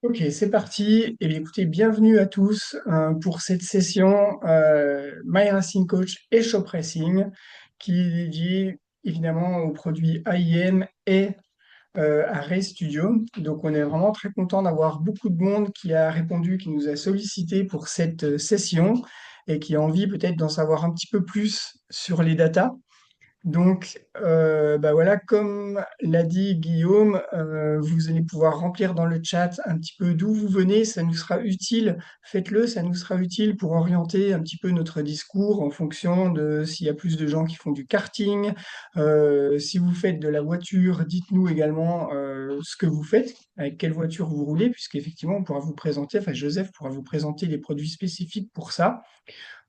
Ok, c'est parti. Et bien, écoutez, bienvenue à tous pour cette session My Racing Coach et Shop Racing qui est dédiée évidemment aux produits AIM et à Race Studio. Donc, on est vraiment très content d'avoir beaucoup de monde qui a répondu, qui nous a sollicité pour cette session et qui a envie peut-être d'en savoir un petit peu plus sur les datas. Donc, bah voilà, comme l'a dit Guillaume, vous allez pouvoir remplir dans le chat un petit peu d'où vous venez, ça nous sera utile, faites-le, ça nous sera utile pour orienter un petit peu notre discours en fonction de s'il y a plus de gens qui font du karting. Si vous faites de la voiture, dites-nous également ce que vous faites, avec quelle voiture vous roulez, puisqu'effectivement, on pourra vous présenter, enfin Joseph pourra vous présenter des produits spécifiques pour ça.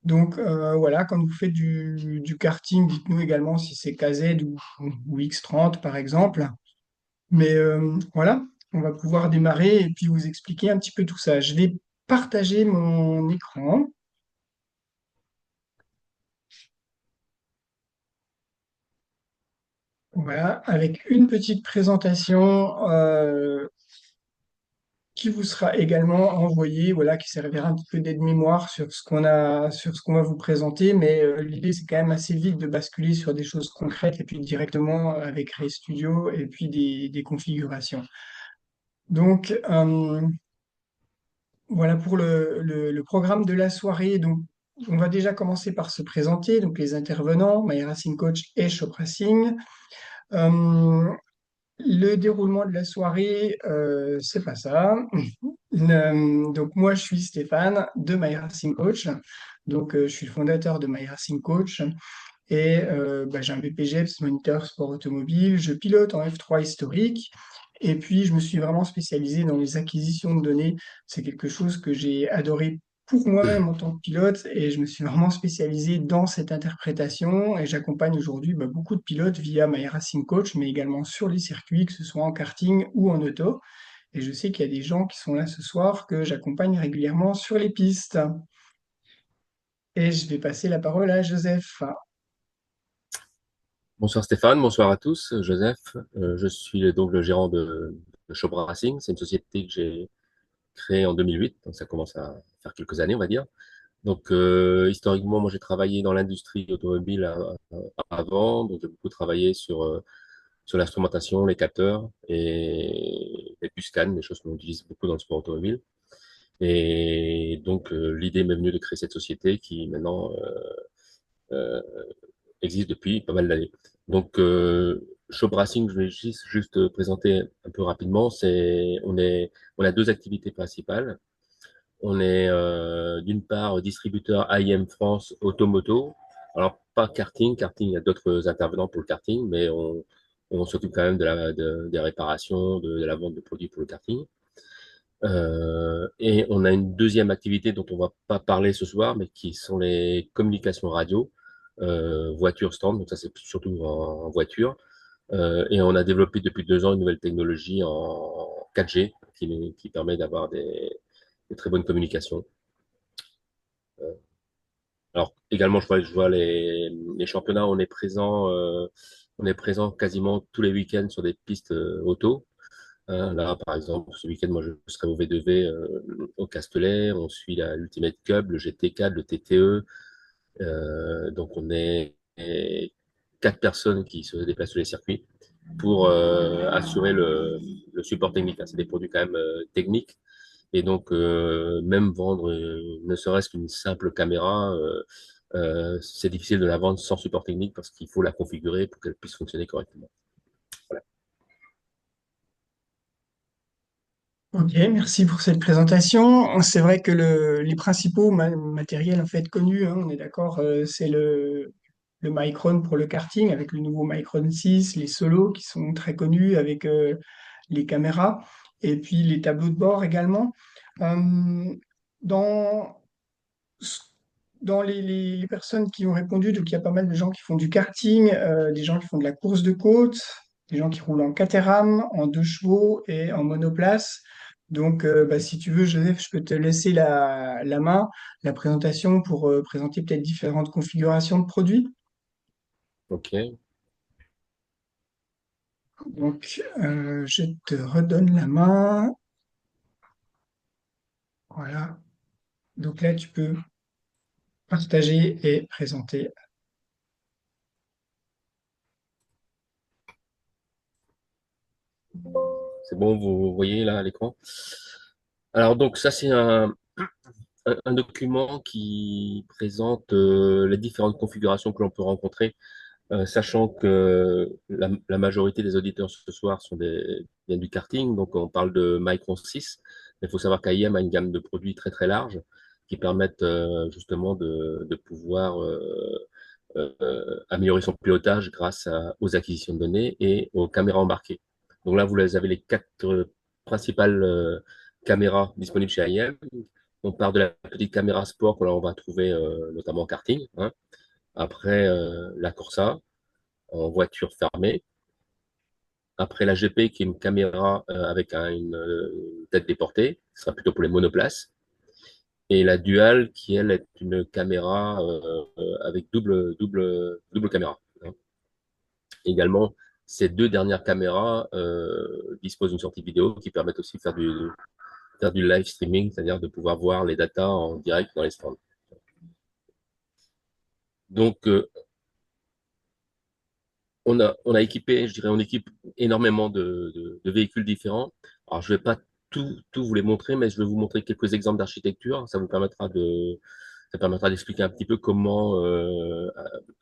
Donc voilà, quand vous faites du karting, dites-nous également si c'est KZ ou X30 par exemple. Mais voilà, on va pouvoir démarrer et puis vous expliquer un petit peu tout ça. Je vais partager mon écran, voilà, avec une petite présentation qui vous sera également envoyée, voilà, qui servira un petit peu d'aide-mémoire sur sur ce qu'on va vous présenter. Mais l'idée, c'est quand même assez vite de basculer sur des choses concrètes et puis directement avec RayStudio et puis des configurations. Donc, voilà pour le programme de la soirée. Donc, on va déjà commencer par se présenter. Donc, les intervenants, My Racing Coach et Shop Racing. Euh, le déroulement de la soirée, c'est pas ça. Donc moi, je suis Stéphane de My Racing Coach. Donc je suis le fondateur de My Racing Coach et bah, j'ai un BPGEPS Moniteur Sport Automobile. Je pilote en F3 historique et puis je me suis vraiment spécialisé dans les acquisitions de données. C'est quelque chose que j'ai adoré pour moi-même en tant que pilote et je me suis vraiment spécialisé dans cette interprétation et j'accompagne aujourd'hui bah, beaucoup de pilotes via My Racing Coach, mais également sur les circuits, que ce soit en karting ou en auto. Et je sais qu'il y a des gens qui sont là ce soir que j'accompagne régulièrement sur les pistes. Et je vais passer la parole à Joseph. Bonsoir Stéphane, bonsoir à tous. Joseph, je suis donc le gérant de Shop Racing. C'est une société que j'ai créée en 2008, donc ça commence à faire quelques années, on va dire. Donc historiquement, moi j'ai travaillé dans l'industrie automobile avant, donc j'ai beaucoup travaillé sur l'instrumentation, les capteurs et les buscans, des choses qu'on utilise beaucoup dans le sport automobile. Et donc l'idée m'est venue de créer cette société qui maintenant euh, existe depuis pas mal d'années. Donc, Shop Racing, je vais juste présenter un peu rapidement. On a deux activités principales. On est d'une part distributeur IM France Automoto. Alors, pas karting. Karting, il y a d'autres intervenants pour le karting, mais on s'occupe quand même des réparations, de la vente de produits pour le karting. Et on a une deuxième activité dont on va pas parler ce soir, mais qui sont les communications radio, voiture stand, donc ça c'est surtout en voiture. Et on a développé depuis 2 ans une nouvelle technologie en 4G qui permet d'avoir des très bonnes communications. Euh, alors également, je vois les championnats, on est présent quasiment tous les week-ends sur des pistes auto. Là, par exemple, ce week-end, moi, je serai au V2V au Castellet. On suit l'Ultimate Cup, le GT4, le TTE. Donc, on est 4 personnes qui se déplacent sur les circuits pour assurer le support technique. C'est des produits quand même techniques. Et donc, même vendre ne serait-ce qu'une simple caméra, c'est difficile de la vendre sans support technique parce qu'il faut la configurer pour qu'elle puisse fonctionner correctement. Voilà. Ok, merci pour cette présentation. C'est vrai que les principaux matériels en fait connus, hein, on est d'accord, c'est le Micron pour le karting avec le nouveau Micron 6, les solos qui sont très connus avec les caméras et puis les tableaux de bord également. Euh, dans dans les personnes qui ont répondu, donc il y a pas mal de gens qui font du karting, des gens qui font de la course de côte, des gens qui roulent en Caterham, en 2 chevaux et en monoplace. Donc, bah, si tu veux, Joseph, je peux te laisser la main, la présentation pour présenter peut-être différentes configurations de produits. OK. Donc, je te redonne la main. Voilà. Donc là, tu peux partager et présenter. C'est bon, vous voyez là à l'écran. Alors donc ça c'est un document qui présente les différentes configurations que l'on peut rencontrer, sachant que la majorité des auditeurs ce soir viennent du karting, donc on parle de Micron 6, mais il faut savoir qu'IM a une gamme de produits très très large qui permettent justement de pouvoir améliorer son pilotage grâce aux acquisitions de données et aux caméras embarquées. Donc là, vous avez les quatre principales caméras disponibles chez IM. On part de la petite caméra sport que là, on va trouver notamment en karting, hein. Après, la Corsa en voiture fermée. Après, la GP qui est une caméra avec une tête déportée, ce sera plutôt pour les monoplaces. Et la Dual qui, elle, est une caméra avec double caméra, hein. Également, ces deux dernières caméras disposent d'une sortie vidéo qui permettent aussi de faire du live streaming, c'est-à-dire de pouvoir voir les datas en direct dans les stands. Donc, on a équipé, je dirais, on équipe énormément de véhicules différents. Alors, je vais pas tout vous les montrer, mais je vais vous montrer quelques exemples d'architecture. Ça permettra d'expliquer un petit peu comment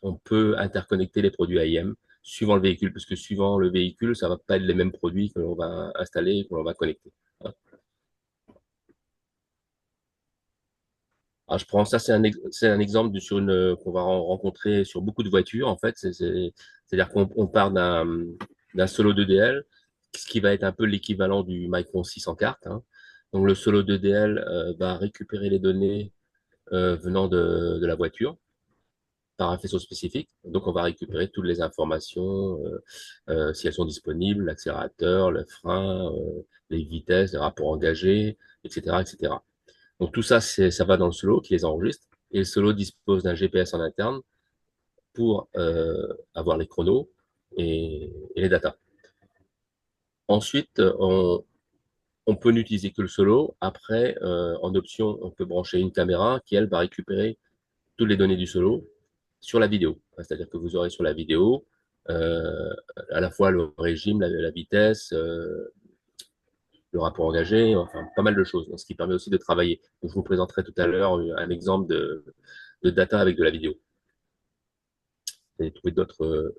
on peut interconnecter les produits AIM suivant le véhicule, parce que suivant le véhicule, ça va pas être les mêmes produits que l'on va installer et que l'on va connecter. Alors, je prends ça, c'est un exemple sur qu'on va rencontrer sur beaucoup de voitures, en fait. C'est-à-dire qu'on part d'un Solo 2DL, ce qui va être un peu l'équivalent du Micron 6 en carte, hein. Donc, le Solo 2DL va récupérer les données venant de la voiture par un faisceau spécifique. Donc, on va récupérer toutes les informations, si elles sont disponibles, l'accélérateur, le frein, les vitesses, les rapports engagés, etc., etc. Donc tout ça, ça va dans le solo qui les enregistre. Et le solo dispose d'un GPS en interne pour avoir les chronos et les datas. Ensuite, on peut n'utiliser que le solo. Après, en option, on peut brancher une caméra qui, elle, va récupérer toutes les données du solo sur la vidéo. C'est-à-dire que vous aurez sur la vidéo euh, à la fois le régime, la vitesse, le rapport engagé, enfin pas mal de choses. Donc, ce qui permet aussi de travailler. Donc, je vous présenterai tout à l'heure un exemple de data avec de la vidéo. Vous allez trouver d'autres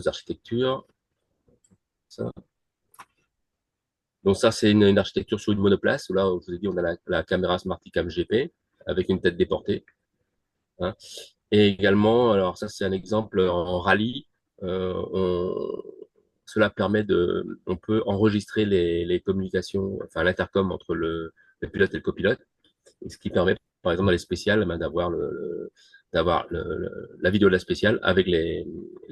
architectures. Ça. Donc ça, c'est une architecture sur une monoplace. Où là, je vous ai dit, on a la caméra SmartICam GP avec une tête déportée, hein. Et également, alors ça, c'est un exemple en rallye. Cela permet on peut enregistrer les communications, enfin l'intercom entre le pilote et le copilote, et ce qui permet, par exemple, dans les spéciales, ben, d'avoir la vidéo de la spéciale avec les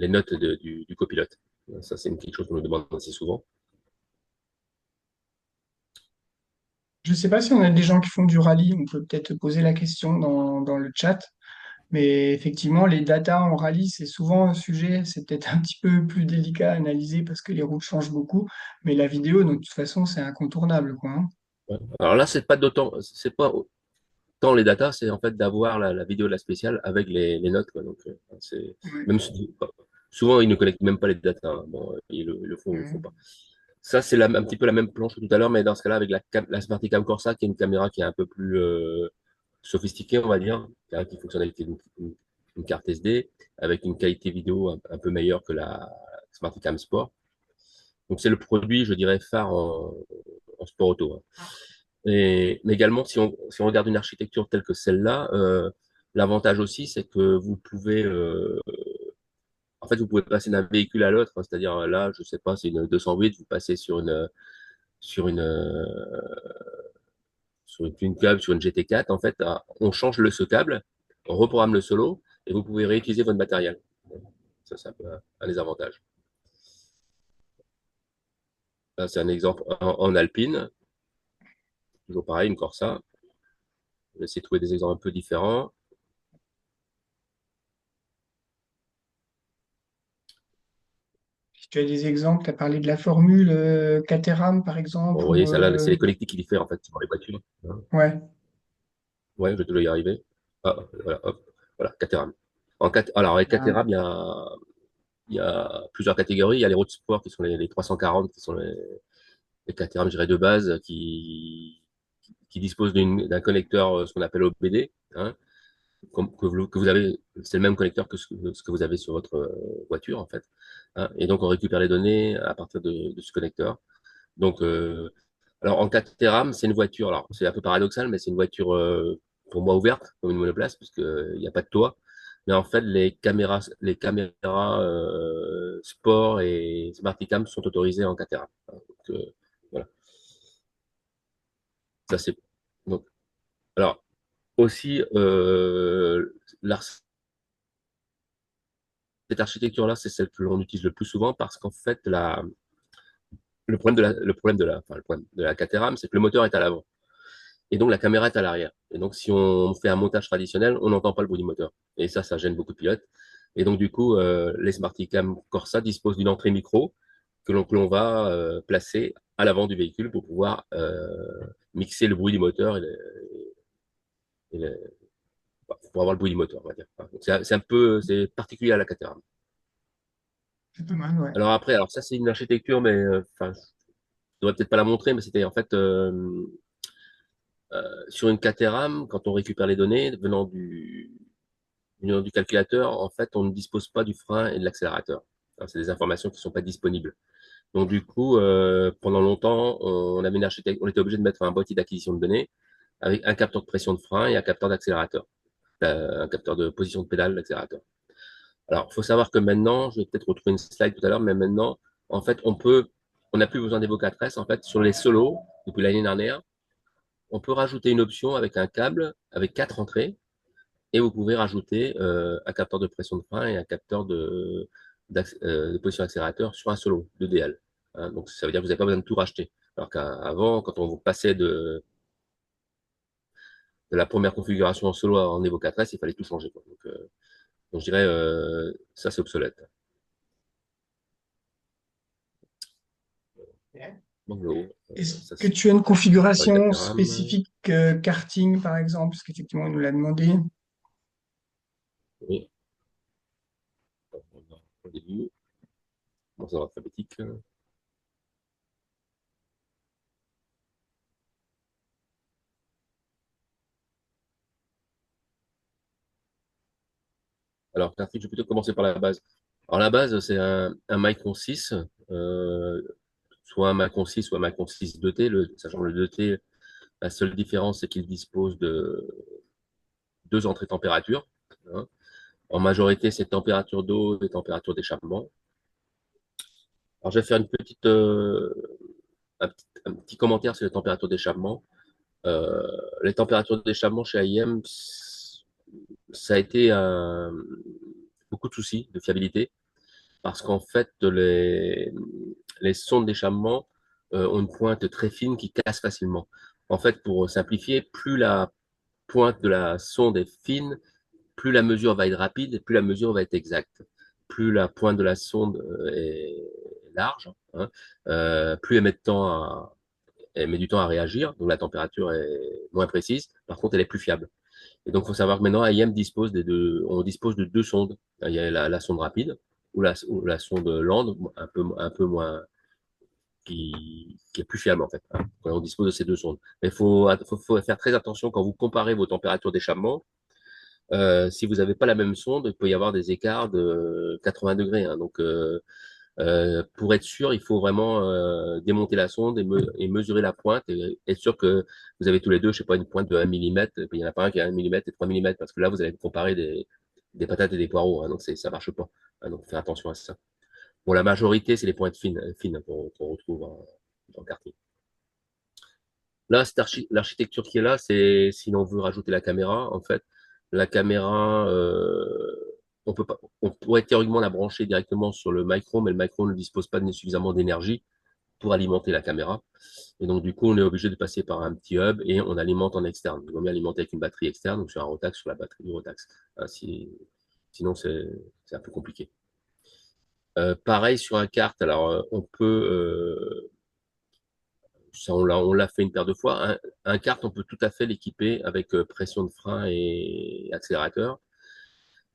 notes du copilote. Ça, c'est quelque chose qu'on nous demande assez souvent. Je ne sais pas si on a des gens qui font du rallye, on peut peut-être poser la question dans le chat. Mais effectivement, les datas en rallye, c'est souvent un sujet, c'est peut-être un petit peu plus délicat à analyser parce que les routes changent beaucoup. Mais la vidéo, de toute façon, c'est incontournable, quoi, hein. Ouais. Alors là, c'est pas autant les datas, c'est en fait d'avoir la vidéo de la spéciale avec les notes, quoi. Donc, Ouais. même souvent, ils ne connectent même pas les datas, hein. Bon, ils le font ou ils le font Ouais. pas. Ça, c'est un petit peu la même planche que tout à l'heure, mais dans ce cas-là, avec la SmartICam Corsa, qui est une caméra qui est un peu plus sophistiquée, on va dire, qui fonctionne avec une carte SD, avec une qualité vidéo un peu meilleure que la SmartICam Sport. Donc, c'est le produit, je dirais, phare en sport auto, hein. Mais également, si on regarde une architecture telle que celle-là, l'avantage aussi, c'est que en fait, vous pouvez passer d'un véhicule à l'autre, hein. C'est-à-dire là, je sais pas, c'est une 208, vous passez sur une, sur une câble, sur une GT4. En fait, on change ce câble, on reprogramme le solo et vous pouvez réutiliser votre matériel. Ça, c'est un des avantages. Là, c'est un exemple en Alpine. Toujours pareil, une Corsa. Je vais essayer de trouver des exemples un peu différents. Si Tu as des exemples, tu as parlé de la formule Caterham, par Bon, vous exemple, voyez, ou ça là, c'est les connectiques qui diffèrent en fait sur les voitures, hein. ouais. Ouais, je dois y arriver. Ah, voilà, hop, voilà, Caterham. Alors, avec Ah, Caterham, il y a plusieurs catégories. Il y a les road sport qui sont les 340, qui sont les Caterham, je dirais, de base, qui disposent d'un connecteur, ce qu'on appelle OBD, hein, que vous avez, c'est le même connecteur que ce que vous avez sur votre voiture, en fait, hein. Et donc, on récupère les données à partir de ce connecteur. Donc, alors en Caterham, c'est une voiture, alors c'est un peu paradoxal, mais c'est une voiture pour moi ouverte, comme une monoplace, parce qu'il n'y a pas de toit. Mais en fait, les caméras sport et Smarticam sont autorisées en Caterham. Donc, voilà, ça c'est. Donc, alors aussi, cette architecture-là, c'est celle que l'on utilise le plus souvent parce qu'en fait, le problème de la Caterham, c'est que le moteur est à l'avant. Et donc, la caméra est à l'arrière. Et donc, si on fait un montage traditionnel, on n'entend pas le bruit du moteur. Et ça gêne beaucoup de pilotes. Et donc, du coup, les Smarticam Corsa disposent d'une entrée micro que l'on va placer à l'avant du véhicule pour pouvoir mixer le bruit du moteur pour avoir le bruit du moteur, on va dire. Donc, c'est particulier à la Caterham. c'est pas mal, ouais. Alors ça, c'est une architecture, mais enfin, je devrais peut-être pas la montrer, mais c'était en fait sur une Caterham, quand on récupère les données venant du calculateur, en fait, on ne dispose pas du frein et de l'accélérateur. Hein, c'est des informations qui ne sont pas disponibles. Donc, du coup, pendant longtemps, on était obligé de mettre un boîtier d'acquisition de données avec un capteur de pression de frein et un capteur d'accélérateur, un capteur de position de pédale d'accélérateur. Alors, il faut savoir que maintenant, je vais peut-être retrouver une slide tout à l'heure, mais maintenant, en fait, on n'a plus besoin d'Evoca 13. En fait, sur les solos, depuis l'année dernière, on peut rajouter une option avec un câble avec 4 entrées et vous pouvez rajouter un capteur de pression de frein et un capteur de position accélérateur sur un solo de DL. Hein, donc ça veut dire que vous n'avez pas besoin de tout racheter. Alors qu'avant, quand on vous passait de la première configuration en solo en Evo 4S, il fallait tout changer, quoi. Donc je dirais, ça c'est obsolète. Donc, Est-ce ça que c'est tu as une pour les configuration Caterham. spécifique karting, par exemple? Parce qu'effectivement, on nous l'a demandé. Oui, au début, bon, c'est alphabétique. Alors, Kartik, je vais plutôt commencer par la base. Alors, la base, c'est un Micron 6, euh, soit un Micron 6, soit un Micron 6 2T. Sachant le 2T, la seule différence, c'est qu'il dispose de 2 entrées température, hein. En majorité, c'est température d'eau et température d'échappement. Alors, je vais faire un petit commentaire sur les températures d'échappement. Euh, les températures d'échappement chez IM, ça a été beaucoup de soucis de fiabilité. Parce qu'en fait, les sondes d'échappement ont une pointe très fine qui casse facilement. En fait, pour simplifier, plus la pointe de la sonde est fine, plus la mesure va être rapide et plus la mesure va être exacte. Plus la pointe de la sonde est large, hein, plus elle met du temps à réagir, donc la température est moins précise. Par contre, elle est plus fiable. Et donc, il faut savoir que maintenant, IM on dispose de 2 sondes. Il y a la sonde rapide ou la sonde lente, un peu moins, qui est plus fiable en fait, hein, quand on dispose de ces 2 sondes. Mais il faut faire très attention quand vous comparez vos températures d'échappement. Si vous n'avez pas la même sonde, il peut y avoir des écarts de 80 degrés, hein. Donc, pour être sûr, il faut vraiment démonter la sonde et mesurer la pointe et être sûr que vous avez tous les deux, je sais pas, une pointe de 1 millimètre, et puis il y en a pas un qui a 1 millimètre et 3 millimètres, parce que là, vous allez comparer des patates et des poireaux, hein. Donc ça marche pas, hein. Donc faites attention à ça. Bon, la majorité, c'est les pointes fines qu'on retrouve en quartier. Là, l'architecture qui est là, c'est si l'on veut rajouter la caméra, en fait, la caméra, on pourrait théoriquement la brancher directement sur le Micro, mais le Micro ne dispose pas de suffisamment d'énergie pour alimenter la caméra. Et donc, du coup, on est obligé de passer par un petit hub et on alimente en externe. Il vaut mieux alimenter avec une batterie externe, donc sur un Rotax, sur la batterie du Rotax. Sinon, c'est un peu compliqué. Pareil sur un kart, alors on peut, ça, on l'a fait une paire de fois. Un kart, on peut tout à fait l'équiper avec pression de frein et accélérateur.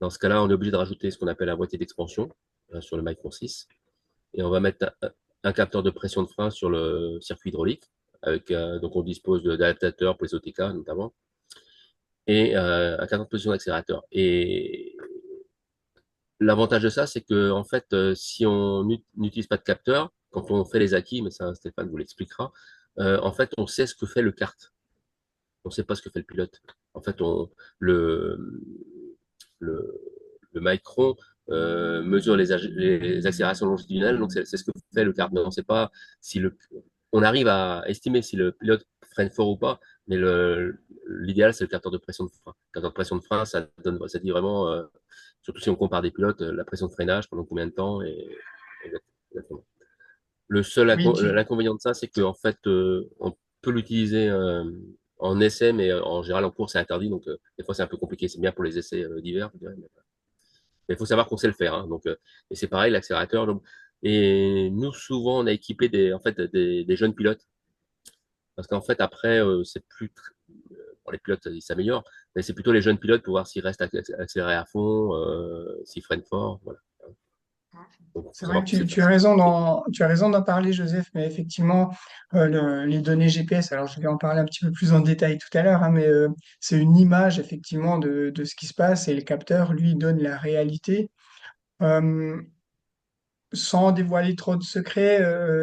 Dans ce cas-là, on est obligé de rajouter ce qu'on appelle un boîtier d'expansion sur le Micron 6. Et on va mettre un capteur de pression de frein sur le circuit hydraulique. Donc on dispose d'adaptateurs pour les OTK notamment. Et un capteur de pression d'accélérateur. Et l'avantage de ça, c'est que en fait, si on n'utilise pas de capteur, quand on fait les acquis, mais ça Stéphane vous l'expliquera, en fait, on sait ce que fait le kart. On ne sait pas ce que fait le pilote. En fait, le, le, le Micron mesure les accélérations longitudinales, donc c'est ce que fait le kart. Mais on ne sait pas si on arrive à estimer si le pilote freine fort ou pas, mais l'idéal, c'est le capteur de pression de frein. Le capteur de pression de frein, ça dit vraiment, surtout si on compare des pilotes, la pression de freinage pendant combien de temps exactement. Le seul Oui, l'inconvénient de ça, c'est qu'en fait, on peut l'utiliser en essai, mais en général en course, c'est interdit. Donc, des fois, c'est un peu compliqué. C'est bien pour les essais d'hiver, je dirais. Mais il faut savoir qu'on sait le faire. Hein. Donc, et c'est pareil, l'accélérateur. Et nous, souvent, on a équipé en fait, des jeunes pilotes. Parce qu'en fait, après, c'est plus. Pour les pilotes, ils s'améliorent. Mais c'est plutôt les jeunes pilotes pour voir s'ils restent accélérés à fond, s'ils freinent fort. Voilà. Donc, il c'est faut vrai savoir que qu'on sait faire tu as ça. raison tu as raison d'en parler, Joseph, mais effectivement, les données GPS, alors je vais en parler un petit peu plus en détail tout à l'heure, hein, mais c'est une image effectivement de ce qui se passe et le capteur, lui, donne la réalité. Euh, Sans dévoiler trop de secrets,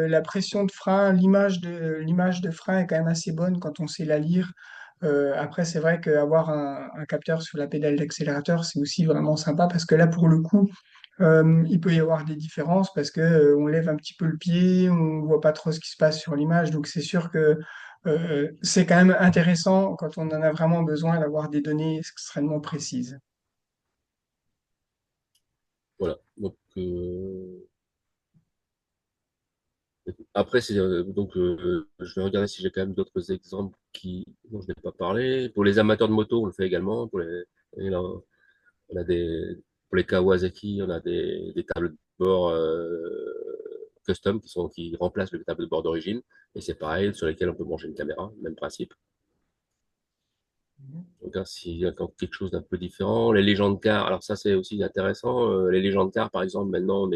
la pression de frein, l'image de frein est quand même assez bonne quand on sait la lire. Après, c'est vrai qu'avoir un capteur sur la pédale d'accélérateur, c'est aussi vraiment sympa parce que là, pour le coup, il peut y avoir des différences parce que on lève un petit peu le pied, on voit pas trop ce qui se passe sur l'image. Donc, c'est sûr que c'est quand même intéressant quand on en a vraiment besoin d'avoir des données extrêmement précises. Voilà. Donc, après, je vais regarder si j'ai quand même d'autres exemples dont je n'ai pas parlé. Pour les amateurs de moto, on le fait également. Et là, on a pour les Kawasaki, on a des tables de bord custom qui remplacent le table de bord d'origine. Et c'est pareil, sur lesquels on peut brancher une caméra, même principe. Donc, hein, s'il y a encore quelque chose d'un peu différent. Les légendes car, alors ça, c'est aussi intéressant. Les légendes car, par exemple, maintenant,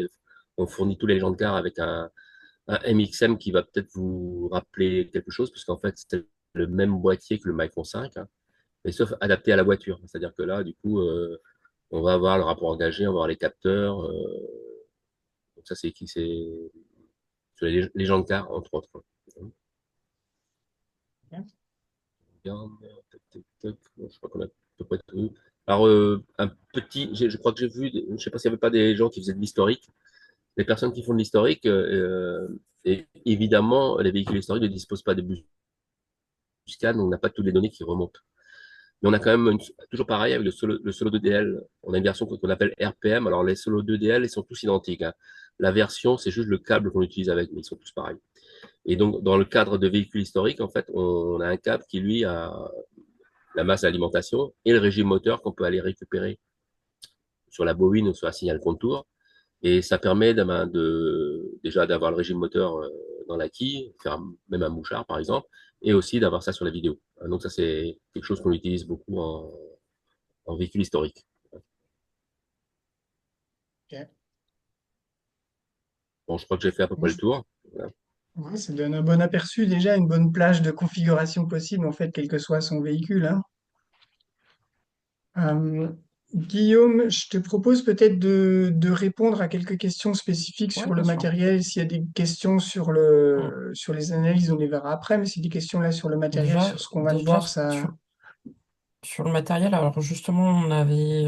on fournit tous les légendes car avec un MXM qui va peut-être vous rappeler quelque chose, puisqu'en fait, c'est le même boîtier que le Micron 5, hein, mais sauf adapté à la voiture. C'est-à-dire que là, du coup, on va avoir le rapport engagé, on va avoir les capteurs. Donc ça, c'est sur les gens de car, entre autres. Regarde, tac, tac, tac. Bon, je crois qu'on a à peu près tout. Alors, je crois que j'ai vu, je sais pas s'il n'y avait pas des gens qui faisaient de l'historique. Les personnes qui font de l'historique, et évidemment, les véhicules historiques ne disposent pas de buscade, donc on n'a pas toutes les données qui remontent. Mais on a quand même toujours pareil avec le Solo 2DL. On a une version qu'on appelle RPM. Alors les Solo 2DL, ils sont tous identiques. Hein. La version, c'est juste le câble qu'on utilise avec, mais ils sont tous pareils. Et donc, dans le cadre de véhicules historiques, en fait, on a un câble qui, lui, a la masse d'alimentation et le régime moteur qu'on peut aller récupérer sur la bobine ou sur la signal contour. Et ça permet déjà d'avoir le régime moteur dans la quille, faire même un mouchard, par exemple, et aussi d'avoir ça sur la vidéo. Donc ça, c'est quelque chose qu'on utilise beaucoup en véhicule historique. Ok. Bon, je crois que j'ai fait à peu près le tour. Voilà. Ouais, ça donne un bon aperçu déjà, une bonne plage de configuration possible, en fait, quel que soit son véhicule, hein. Euh, Guillaume, je te propose peut-être de répondre à quelques questions spécifiques Ouais, sur le bien sûr. matériel. S'il y a des questions Hum. sur les analyses, on les verra après, mais si des questions là sur le matériel, sur Déjà, ce qu'on va déjà voir, ça... sur le matériel, alors justement, on avait.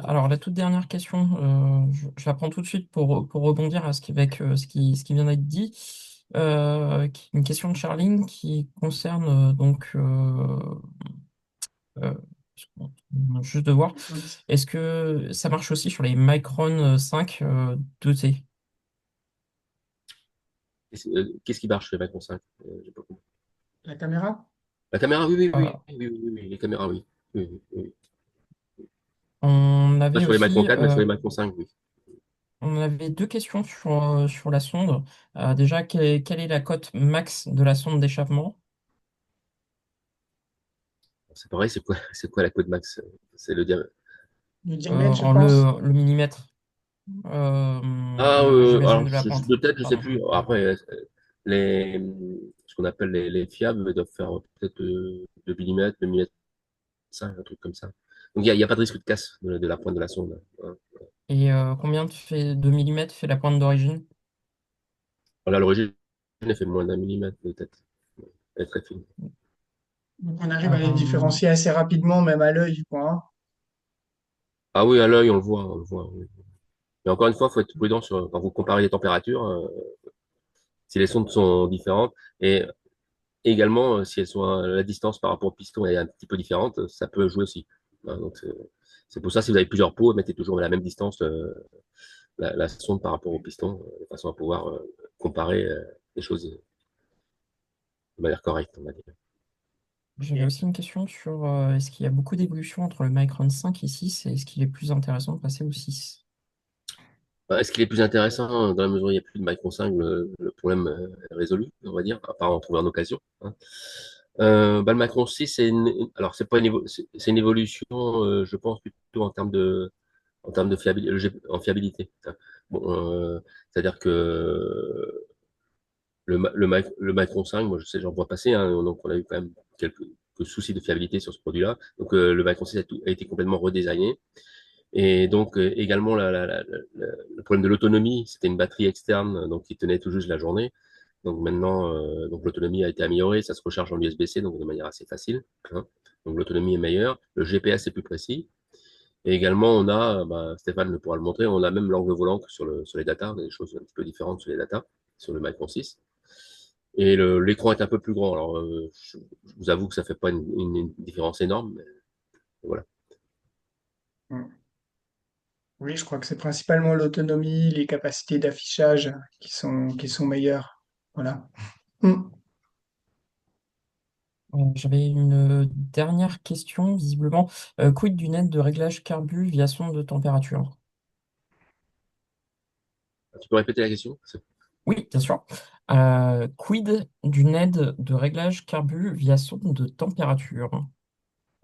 Alors, la toute dernière question, je la prends tout de suite pour rebondir à ce qui vient d'être dit. Une question de Charline qui concerne euh, juste de voir. Est-ce que ça marche aussi sur les Micron 5 2T? Qu'est-ce qui marche chez Mac 5? J'ai pas compris. La caméra? La caméra, oui, oui, oui, Voilà. oui, oui, oui, oui, les caméras, oui. Oui, oui, oui. On Pas avait sur les Mac aussi. 4, mais sur les Mac 5, oui. On avait deux questions sur la sonde. Déjà, quelle est la cote max de la sonde d'échappement? C'est pareil, c'est quoi la code max? C'est le diamètre. Le diamètre, je pense. Le millimètre, Ah, j'imagine alors, de la pointe. de tête, je sais Pardon. plus. Après, les, ce qu'on appelle les fiables, ils doivent faire peut-être 2 mm, 2 mm 5, un truc comme ça. Donc, il y a pas de risque de casse de la pointe de la sonde, hein. Et combien de millimètres fait la pointe d'origine? Voilà, l'origine, elle fait moins d'un millimètre de tête. Elle est très fine. Donc, on arrive à les Euh, différencier assez rapidement, même à l'œil, quoi, hein. Ah oui, à l'œil, on le voit, oui. Mais encore une fois, il faut être prudent quand vous comparez les températures, si les sondes sont différentes. Et également, si elles sont à la distance par rapport au piston est un petit peu différente, ça peut jouer aussi. Hein, donc, c'est pour ça, si vous avez plusieurs pots, mettez toujours à la même distance la sonde par rapport au piston, de façon à pouvoir comparer les choses de manière correcte, on va dire. J'avais aussi une question sur est-ce qu'il y a beaucoup d'évolution entre le Micron 5 et 6 et est-ce qu'il est plus intéressant de passer au 6? Est-ce qu'il est plus intéressant dans la mesure où il n'y a plus de Micron 5, le problème est résolu, on va dire, à part en trouver en occasion, hein. Le Macron 6, alors c'est pas c'est une évolution, je pense plutôt en termes de fiabilité, en fiabilité. Bon, c'est-à-dire que le Macron 5, moi je sais, j'en vois passer, hein, donc on a eu quand même quelques soucis de fiabilité sur ce produit-là. Donc le Macron 6 a été complètement redesigné. Et donc également le problème de l'autonomie, c'était une batterie externe donc qui tenait tout juste la journée. Donc maintenant, donc l'autonomie a été améliorée, ça se recharge en USB-C, donc de manière assez facile, hein. Donc l'autonomie est meilleure, le GPS est plus précis. Et également, on a, bah, Stéphane pourra le montrer, on a même l'angle volant sur les datas, on a des choses un petit peu différentes sur les datas, sur le Micron 6. Et l'écran est un peu plus grand. Alors, je vous avoue que ça fait pas une différence énorme, mais voilà. Mm. Oui, je crois que c'est principalement l'autonomie, les capacités d'affichage qui sont meilleures. Voilà. Mm. J'avais une dernière question, visiblement. Quid d'une aide de réglage carbu via sonde de température? Tu peux répéter la question? Oui, bien sûr. Quid d'une aide de réglage carbu via sonde de température?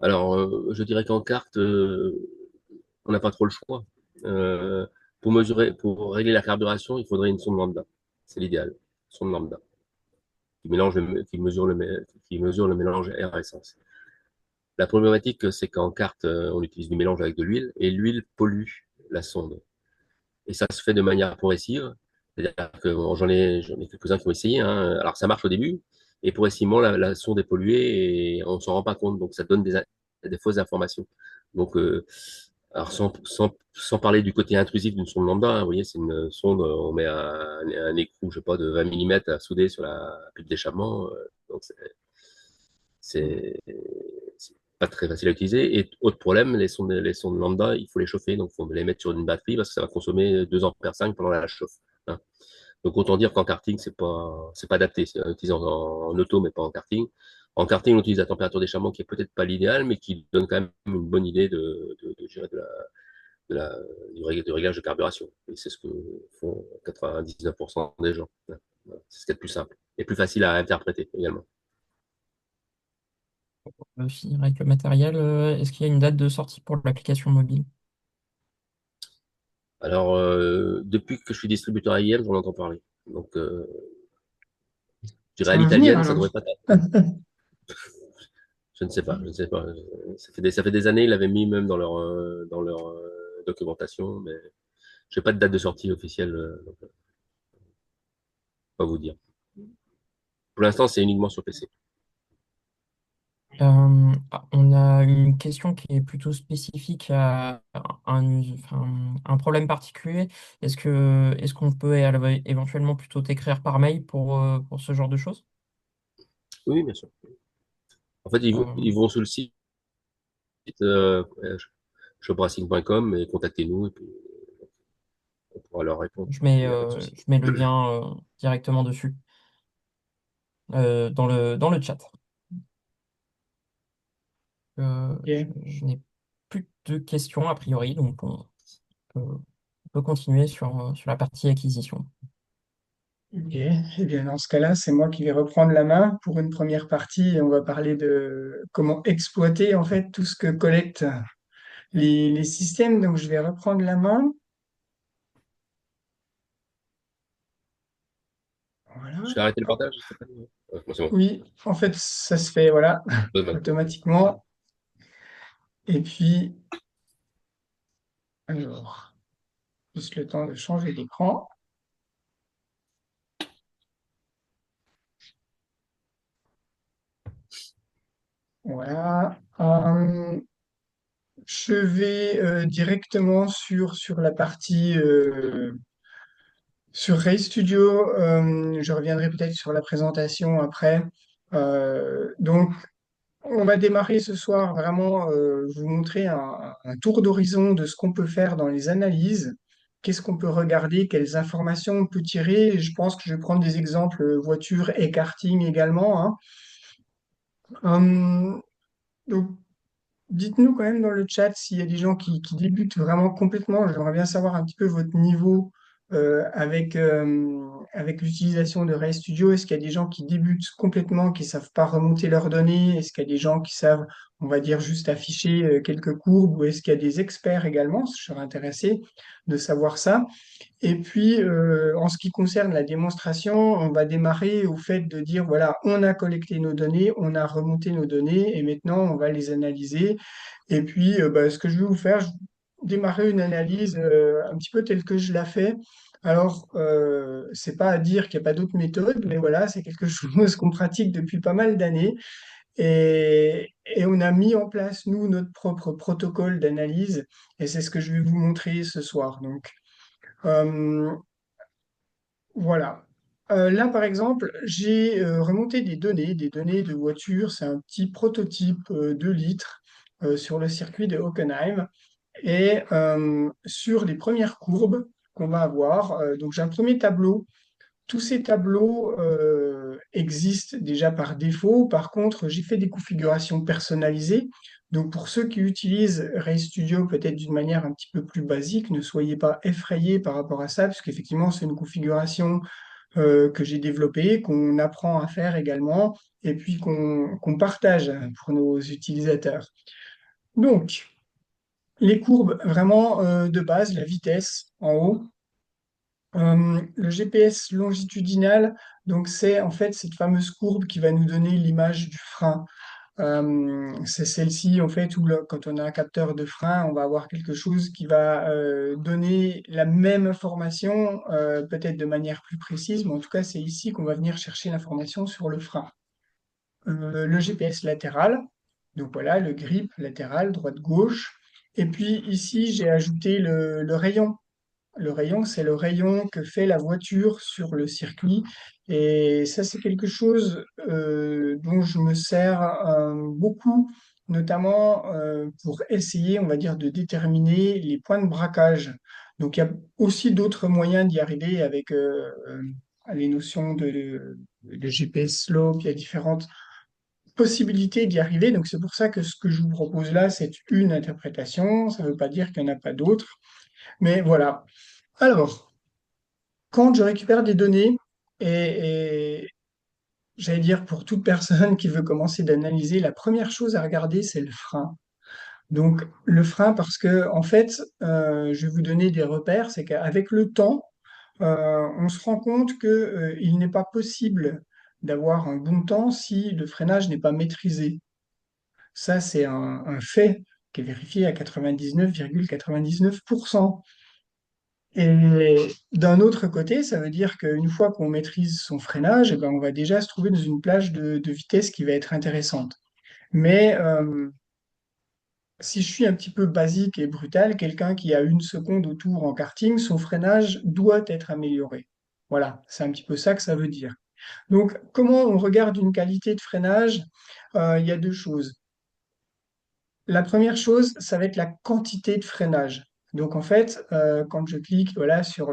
Alors, je dirais qu'en carte, on n'a pas trop le choix. Euh, pour régler la carburation, il faudrait une sonde lambda. C'est l'idéal. Sonde lambda. Qui mesure le mélange air-essence. La problématique, c'est qu'en carte, on utilise du mélange avec de l'huile et l'huile pollue la sonde. Et ça se fait de manière progressive. C'est-à-dire que bon, j'en ai quelques-uns qui ont essayé, hein. Alors, ça marche au début. Et progressivement, la sonde est polluée et on s'en rend pas compte. Donc, ça donne des fausses informations. Donc, alors sans parler du côté intrusif d'une sonde lambda, hein, vous voyez, c'est une sonde, on met un écrou, je sais pas, de 20 mm à souder sur la pile d'échappement. Donc, c'est c'est pas très facile à utiliser. Et autre problème, les sondes lambda, il faut les chauffer. Donc, il faut les mettre sur une batterie parce que ça va consommer 2 ampères 5 pendant la chauffe, hein. Donc, autant dire qu'en karting, c'est pas adapté. C'est utilisé en auto, mais pas en karting. En karting, on utilise la température d'échappement qui est peut-être pas l'idéal, mais qui donne quand même une bonne idée gérer du réglage de carburation. Et c'est ce que font 99% des gens, hein. Voilà. C'est ce qui est le plus simple et plus facile à interpréter également. Finir avec le matériel, est-ce qu'il y a une date de sortie pour l'application mobile? Alors, depuis que je suis distributeur IM, j'en entends parler. Donc, je dirais Ça à va venir l'italienne, ça alors. devrait pas tarder. Je ne sais pas, je ne sais pas. Ça fait des années, ils l'avaient mis même dans leur documentation, mais j'ai pas de date de sortie officielle, donc, pas vous dire. Pour l'instant, c'est uniquement sur PC. On a une question qui est plutôt spécifique à enfin, un problème particulier. Est-ce qu'on peut éventuellement plutôt t'écrire par mail pour ce genre de choses? Oui, bien sûr. En fait, Euh, ils vont sur le site shopracing.com et contactez-nous et puis on pourra leur répondre. Il n'y a pas de souci. je mets le lien directement dessus, dans le chat. Je Ok. n'ai plus de questions a priori, donc peut, on peut peux continuer sur la partie acquisition. Ok. Eh bien, dans ce cas-là, c'est moi qui vais reprendre la main pour une première partie. On va parler de comment exploiter en fait tout ce que collectent les systèmes. Donc, je vais reprendre la main. Voilà. J'ai arrêté le Hop. partage, Stéphane? Bon, c'est bon. Oui, en fait, ça se fait, voilà, Ok. automatiquement. Et puis, alors, juste le temps de changer d'écran. Voilà. Je vais directement sur la partie sur Ray Studio. Je reviendrai peut-être sur la présentation après. Donc, on va démarrer ce soir vraiment, vous montrer un tour d'horizon de ce qu'on peut faire dans les analyses. Qu'est-ce qu'on peut regarder, quelles informations on peut tirer. Et je pense que je vais prendre des exemples voiture et karting également, hein. Hum, donc, dites-nous quand même dans le chat s'il y a des gens qui débutent vraiment complètement. J'aimerais bien savoir un petit peu votre niveau avec l'utilisation de Ray Studio. Est-ce qu'il y a des gens qui débutent complètement, qui savent pas remonter leurs données? Est-ce qu'il y a des gens qui savent, on va dire, juste afficher quelques courbes? Ou est-ce qu'il y a des experts également? Je serais intéressé de savoir ça. Et puis, en ce qui concerne la démonstration, on va démarrer au fait de dire, voilà, on a collecté nos données, on a remonté nos données, et maintenant, on va les analyser. Et puis, bah, ce que je vais vous faire, je vais démarrer une analyse un petit peu telle que je l'ai fait. Alors, c'est pas à dire qu'il n'y a pas d'autres méthodes, mais voilà, c'est quelque chose qu'on pratique depuis pas mal d'années. Et on a mis en place, nous, notre propre protocole d'analyse, et c'est ce que je vais vous montrer ce soir. Donc, euh, voilà. Là, par exemple, j'ai remonté des données de voiture. C'est un petit prototype 2 litres sur le circuit de Hockenheim. Et sur les premières courbes qu'on va avoir, donc j'ai un premier tableau. Tous ces tableaux existent déjà par défaut. Par contre, j'ai fait des configurations personnalisées. Donc, pour ceux qui utilisent Ray Studio peut-être d'une manière un petit peu plus basique, ne soyez pas effrayés par rapport à ça, parce qu'effectivement, c'est une configuration que j'ai développée, qu'on apprend à faire également, et puis qu'on partage pour nos utilisateurs. Donc, les courbes vraiment de base, la vitesse en haut, le GPS longitudinal, donc c'est en fait cette fameuse courbe qui va nous donner l'image du frein. C'est celle-ci, en fait, où quand on a un capteur de frein, on va avoir quelque chose qui va donner la même information, peut-être de manière plus précise, mais en tout cas, c'est ici qu'on va venir chercher l'information sur le frein. Le GPS latéral, donc voilà, le grip latéral, droite-gauche. Et puis ici, j'ai ajouté le rayon. Le rayon, c'est le rayon que fait la voiture sur le circuit. Et ça, c'est quelque chose dont je me sers beaucoup, notamment pour essayer, on va dire, de déterminer les points de braquage. Donc, il y a aussi d'autres moyens d'y arriver avec les notions de GPS slope. Il y a différentes possibilités d'y arriver. Donc, c'est pour ça que ce que je vous propose là, c'est une interprétation. Ça ne veut pas dire qu'il n'y en a pas d'autres. Mais voilà. Alors, quand je récupère des données, et j'allais dire pour toute personne qui veut commencer d'analyser, la première chose à regarder, c'est le frein. Donc, le frein, parce que, en fait, je vais vous donner des repères, c'est qu'avec le temps, on se rend compte que, il n'est pas possible d'avoir un bon temps si le freinage n'est pas maîtrisé. Ça, c'est un fait qui est vérifié à 99,99%. Et d'un autre côté, ça veut dire qu'une fois qu'on maîtrise son freinage, eh ben, on va déjà se trouver dans une plage de vitesse qui va être intéressante. Mais si je suis un petit peu basique et brutal, quelqu'un qui a une seconde au tour en karting, son freinage doit être amélioré. Voilà, c'est un petit peu ça que ça veut dire. Donc, comment on regarde une qualité de freinage? Il y a deux choses. La première chose, ça va être la quantité de freinage. Donc en fait, quand je clique voilà, sur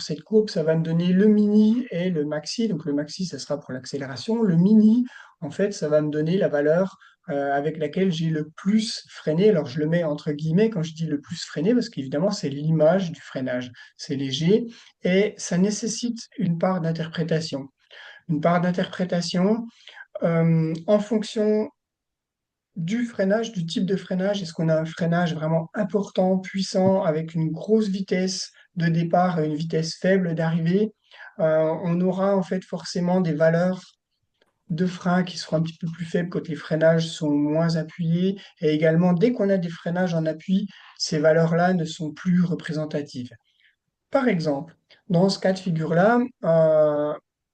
cette courbe, ça va me donner le mini et le maxi. Donc le maxi, ça sera pour l'accélération. Le mini, en fait, ça va me donner la valeur avec laquelle j'ai le plus freiné. Alors je le mets entre guillemets quand je dis le plus freiné, parce qu'évidemment, c'est l'image du freinage. C'est léger et ça nécessite une part d'interprétation. Une part d'interprétation en fonction du freinage, du type de freinage. Est-ce qu'on a un freinage vraiment important, puissant, avec une grosse vitesse de départ et une vitesse faible d'arrivée? On aura en fait forcément des valeurs de frein qui seront un petit peu plus faibles quand les freinages sont moins appuyés. Et également, dès qu'on a des freinages en appui, ces valeurs-là ne sont plus représentatives. Par exemple, dans ce cas de figure-là,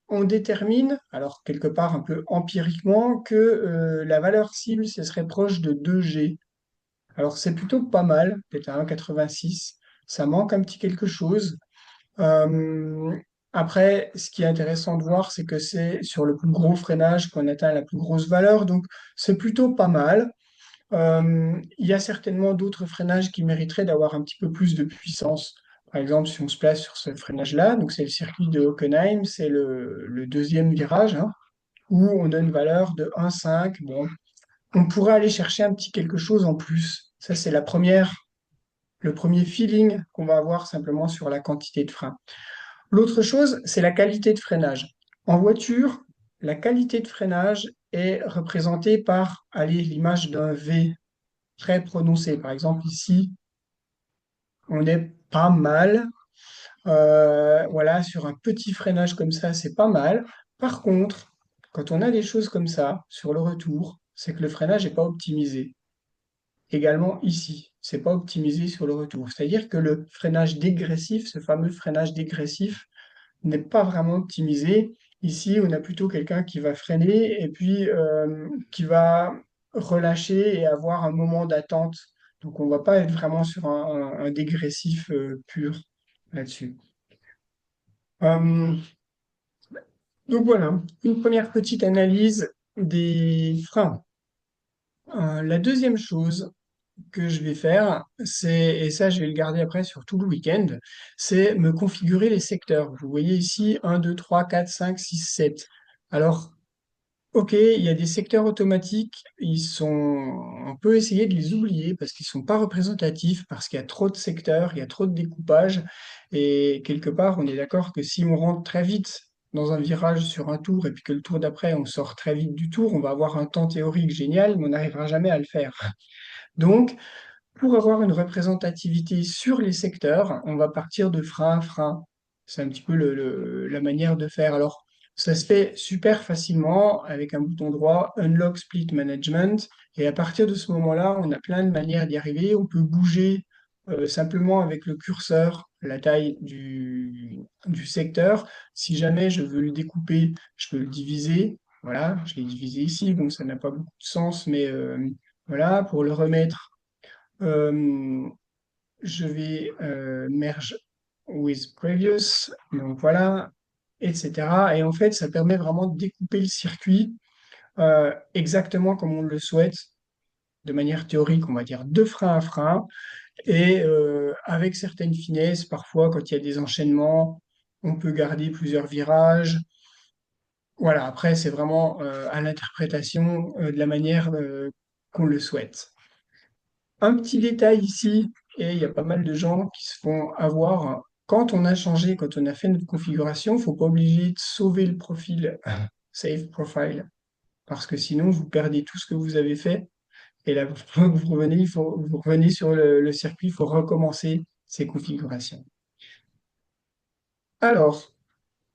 on détermine, alors quelque part un peu empiriquement, que la valeur cible, ce serait proche de 2G. Alors c'est plutôt pas mal, peut-être à 1,86. Ça manque un petit quelque chose. Euh, Après, ce qui est intéressant de voir, c'est que c'est sur le plus gros freinage qu'on atteint la plus grosse valeur, donc c'est plutôt pas mal. Il y a certainement d'autres freinages qui mériteraient d'avoir un petit peu plus de puissance. Par exemple, si on se place sur ce freinage-là, donc c'est le circuit de Hockenheim, c'est le deuxième virage, hein, où on a une valeur de 1,5. Bon, on pourrait aller chercher un petit quelque chose en plus. Ça, c'est le premier feeling qu'on va avoir simplement sur la quantité de frein. L'autre chose, c'est la qualité de freinage. En voiture, la qualité de freinage est représentée par, allez, l'image d'un V très prononcé. Par exemple, ici, on est pas mal. Voilà, sur un petit freinage comme ça, c'est pas mal. Par contre, quand on a des choses comme ça sur le retour, c'est que le freinage n'est pas optimisé. Également ici, c'est pas optimisé sur le retour. C'est-à-dire que le freinage dégressif, ce fameux freinage dégressif, n'est pas vraiment optimisé. Ici, on a plutôt quelqu'un qui va freiner et puis qui va relâcher et avoir un moment d'attente. Donc, on ne va pas être vraiment sur un dégressif pur là-dessus. Euh, donc voilà, une première petite analyse des freins. La deuxième chose que je vais faire, et ça je vais le garder après sur tout le week-end, c'est me configurer les secteurs. Vous voyez ici 1, 2, 3, 4, 5, 6, 7. Alors, ok, il y a des secteurs automatiques, on peut essayer de les oublier parce qu'ils ne sont pas représentatifs, parce qu'il y a trop de secteurs, il y a trop de découpage, et quelque part, on est d'accord que si on rentre très vite dans un virage sur un tour, et puis que le tour d'après, on sort très vite du tour, on va avoir un temps théorique génial, mais on n'arrivera jamais à le faire. Donc, pour avoir une représentativité sur les secteurs, on va partir de frein à frein. C'est un petit peu la manière de faire. Alors, ça se fait super facilement avec un bouton droit, Unlock Split Management. Et à partir de ce moment-là, on a plein de manières d'y arriver. On peut bouger simplement avec le curseur la taille du secteur. Si jamais je veux le découper, je peux le diviser. Voilà, je l'ai divisé ici, donc ça n'a pas beaucoup de sens, mais voilà, pour le remettre euh, je vais merge with previous, donc voilà, etc. Et en fait, ça permet vraiment de découper le circuit exactement comme on le souhaite, de manière théorique, on va dire de frein à frein, et avec certaines finesses, parfois quand il y a des enchaînements, on peut garder plusieurs virages. Voilà, après, c'est vraiment à l'interprétation de la manière qu'on le souhaite. Un petit détail ici, et il y a pas mal de gens qui se font avoir. Quand on a changé, quand on a fait notre configuration, il ne faut pas oublier de sauver le profil Save Profile, parce que sinon vous perdez tout ce que vous avez fait. Et là, vous revenez, vous revenez sur le circuit, il faut recommencer ces configurations. Alors,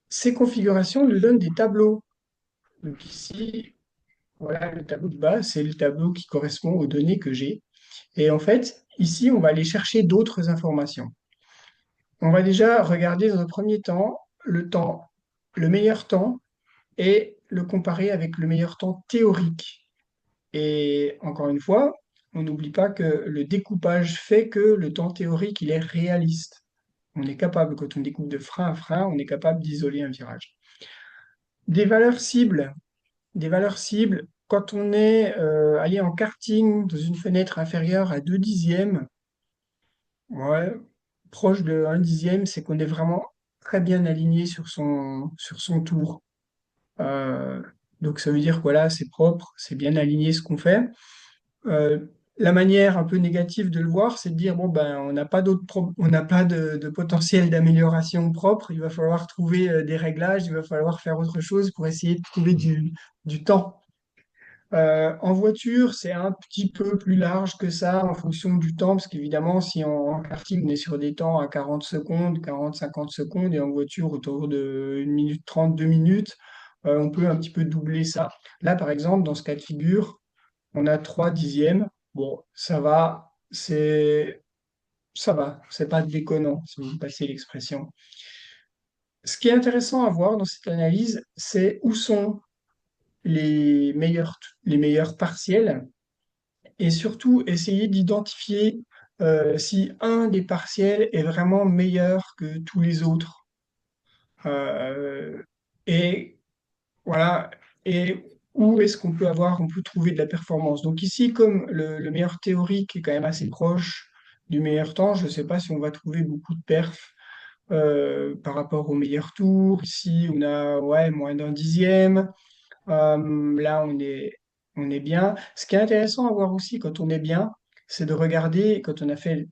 ces configurations nous donnent des tableaux. Donc ici, voilà le tableau de base, c'est le tableau qui correspond aux données que j'ai. Et en fait, ici, on va aller chercher d'autres informations. On va déjà regarder dans un premier temps, le meilleur temps et le comparer avec le meilleur temps théorique. Et encore une fois, on n'oublie pas que le découpage fait que le temps théorique, il est réaliste. On est capable, quand on découpe de frein à frein, on est capable d'isoler un virage. Des valeurs cibles. Des valeurs cibles, quand on est allé en karting dans une fenêtre inférieure à 2 dixièmes, Ouais, proche de 1/10, c'est qu'on est vraiment très bien aligné sur son tour. Euh, donc ça veut dire que voilà, c'est propre, c'est bien aligné ce qu'on fait. Euh, la manière un peu négative de le voir, c'est de dire bon ben on n'a pas de potentiel d'amélioration propre. Il va falloir trouver des réglages, il va falloir faire autre chose pour essayer de trouver du temps. En voiture, c'est un petit peu plus large que ça en fonction du temps, parce qu'évidemment, si en karting, on est sur des temps à 40 secondes, 40-50 secondes, et en voiture autour de 1 minute 30, 2 minutes, on peut un petit peu doubler ça. Là, par exemple, dans ce cas de figure, on a 3/10. Bon, ça va, c'est pas déconnant, si vous me passez l'expression. Ce qui est intéressant à voir dans cette analyse, c'est où sont les meilleurs partiels et surtout essayer d'identifier si un des partiels est vraiment meilleur que tous les autres. Euh, et voilà, et où est-ce on peut trouver de la performance. Donc ici, comme le meilleur théorique est quand même assez proche du meilleur temps, je ne sais pas si on va trouver beaucoup de perfs par rapport au meilleur tour. Ici, on a ouais, moins d'1/10. Là, on est bien. Ce qui est intéressant à voir aussi quand on est bien, c'est de regarder, quand on a fait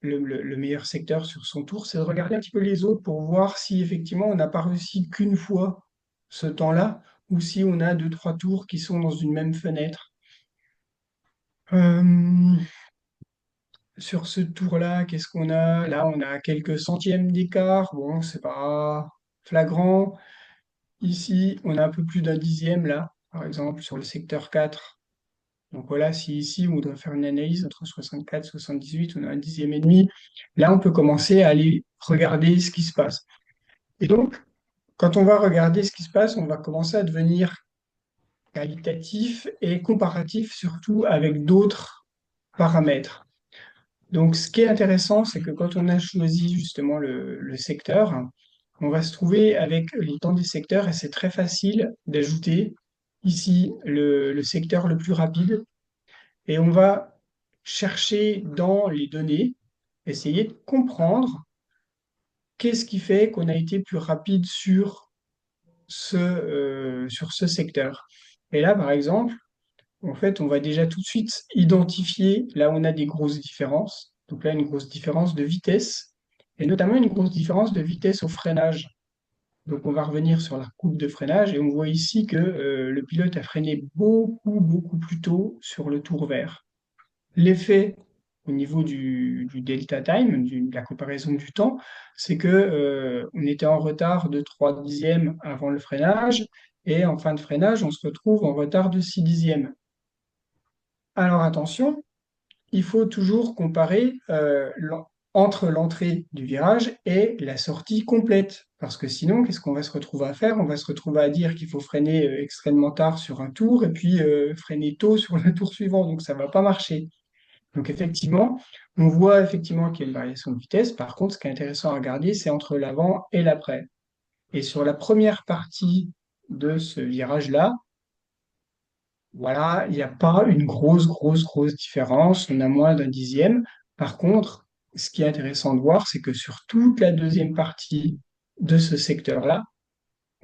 le meilleur secteur sur son tour, c'est de regarder un petit peu les autres pour voir si effectivement on n'a pas réussi qu'une fois ce temps-là, ou si on a deux, trois tours qui sont dans une même fenêtre. Euh, sur ce tour-là, qu'est-ce qu'on a? Là, on a quelques centièmes d'écart. Bon, c'est pas flagrant. Ici, on a un peu plus d'1/10 là, par exemple, sur le secteur 4. Donc voilà, si ici on doit faire une analyse entre 64 et 78, on a 1/10 et demi. Là, on peut commencer à aller regarder ce qui se passe. Et donc, quand on va regarder ce qui se passe, on va commencer à devenir qualitatif et comparatif, surtout avec d'autres paramètres. Donc, ce qui est intéressant, c'est que quand on a choisi justement le secteur, on va se trouver avec les temps des secteurs et c'est très facile d'ajouter ici le secteur le plus rapide et on va chercher dans les données, essayer de comprendre qu'est-ce qui fait qu'on a été plus rapide sur ce secteur. Et là, par exemple, en fait, on va déjà tout de suite identifier là où on a des grosses différences. Donc là, une grosse différence de vitesse, et notamment une grosse différence de vitesse au freinage. Donc on va revenir sur la courbe de freinage et on voit ici que le pilote a freiné beaucoup plus tôt sur le tour vert. L'effet au niveau du delta time, de la comparaison du temps, c'est que on était en retard de 3/10 avant le freinage et en fin de freinage, on se retrouve en retard de 6/10. Alors attention, il faut toujours comparer entre l'entrée du virage et la sortie complète. Parce que sinon, qu'est-ce qu'on va se retrouver à faire? On va se retrouver à dire qu'il faut freiner extrêmement tard sur un tour et puis freiner tôt sur le tour suivant. Donc ça ne va pas marcher. Donc effectivement, on voit effectivement qu'il y a une variation de vitesse. Par contre, ce qui est intéressant à regarder, c'est entre l'avant et l'après. Et sur la première partie de ce virage-là, voilà, il n'y a pas une grosse différence. On a moins d'1/10. Par contre, ce qui est intéressant de voir, c'est que sur toute la deuxième partie de ce secteur-là,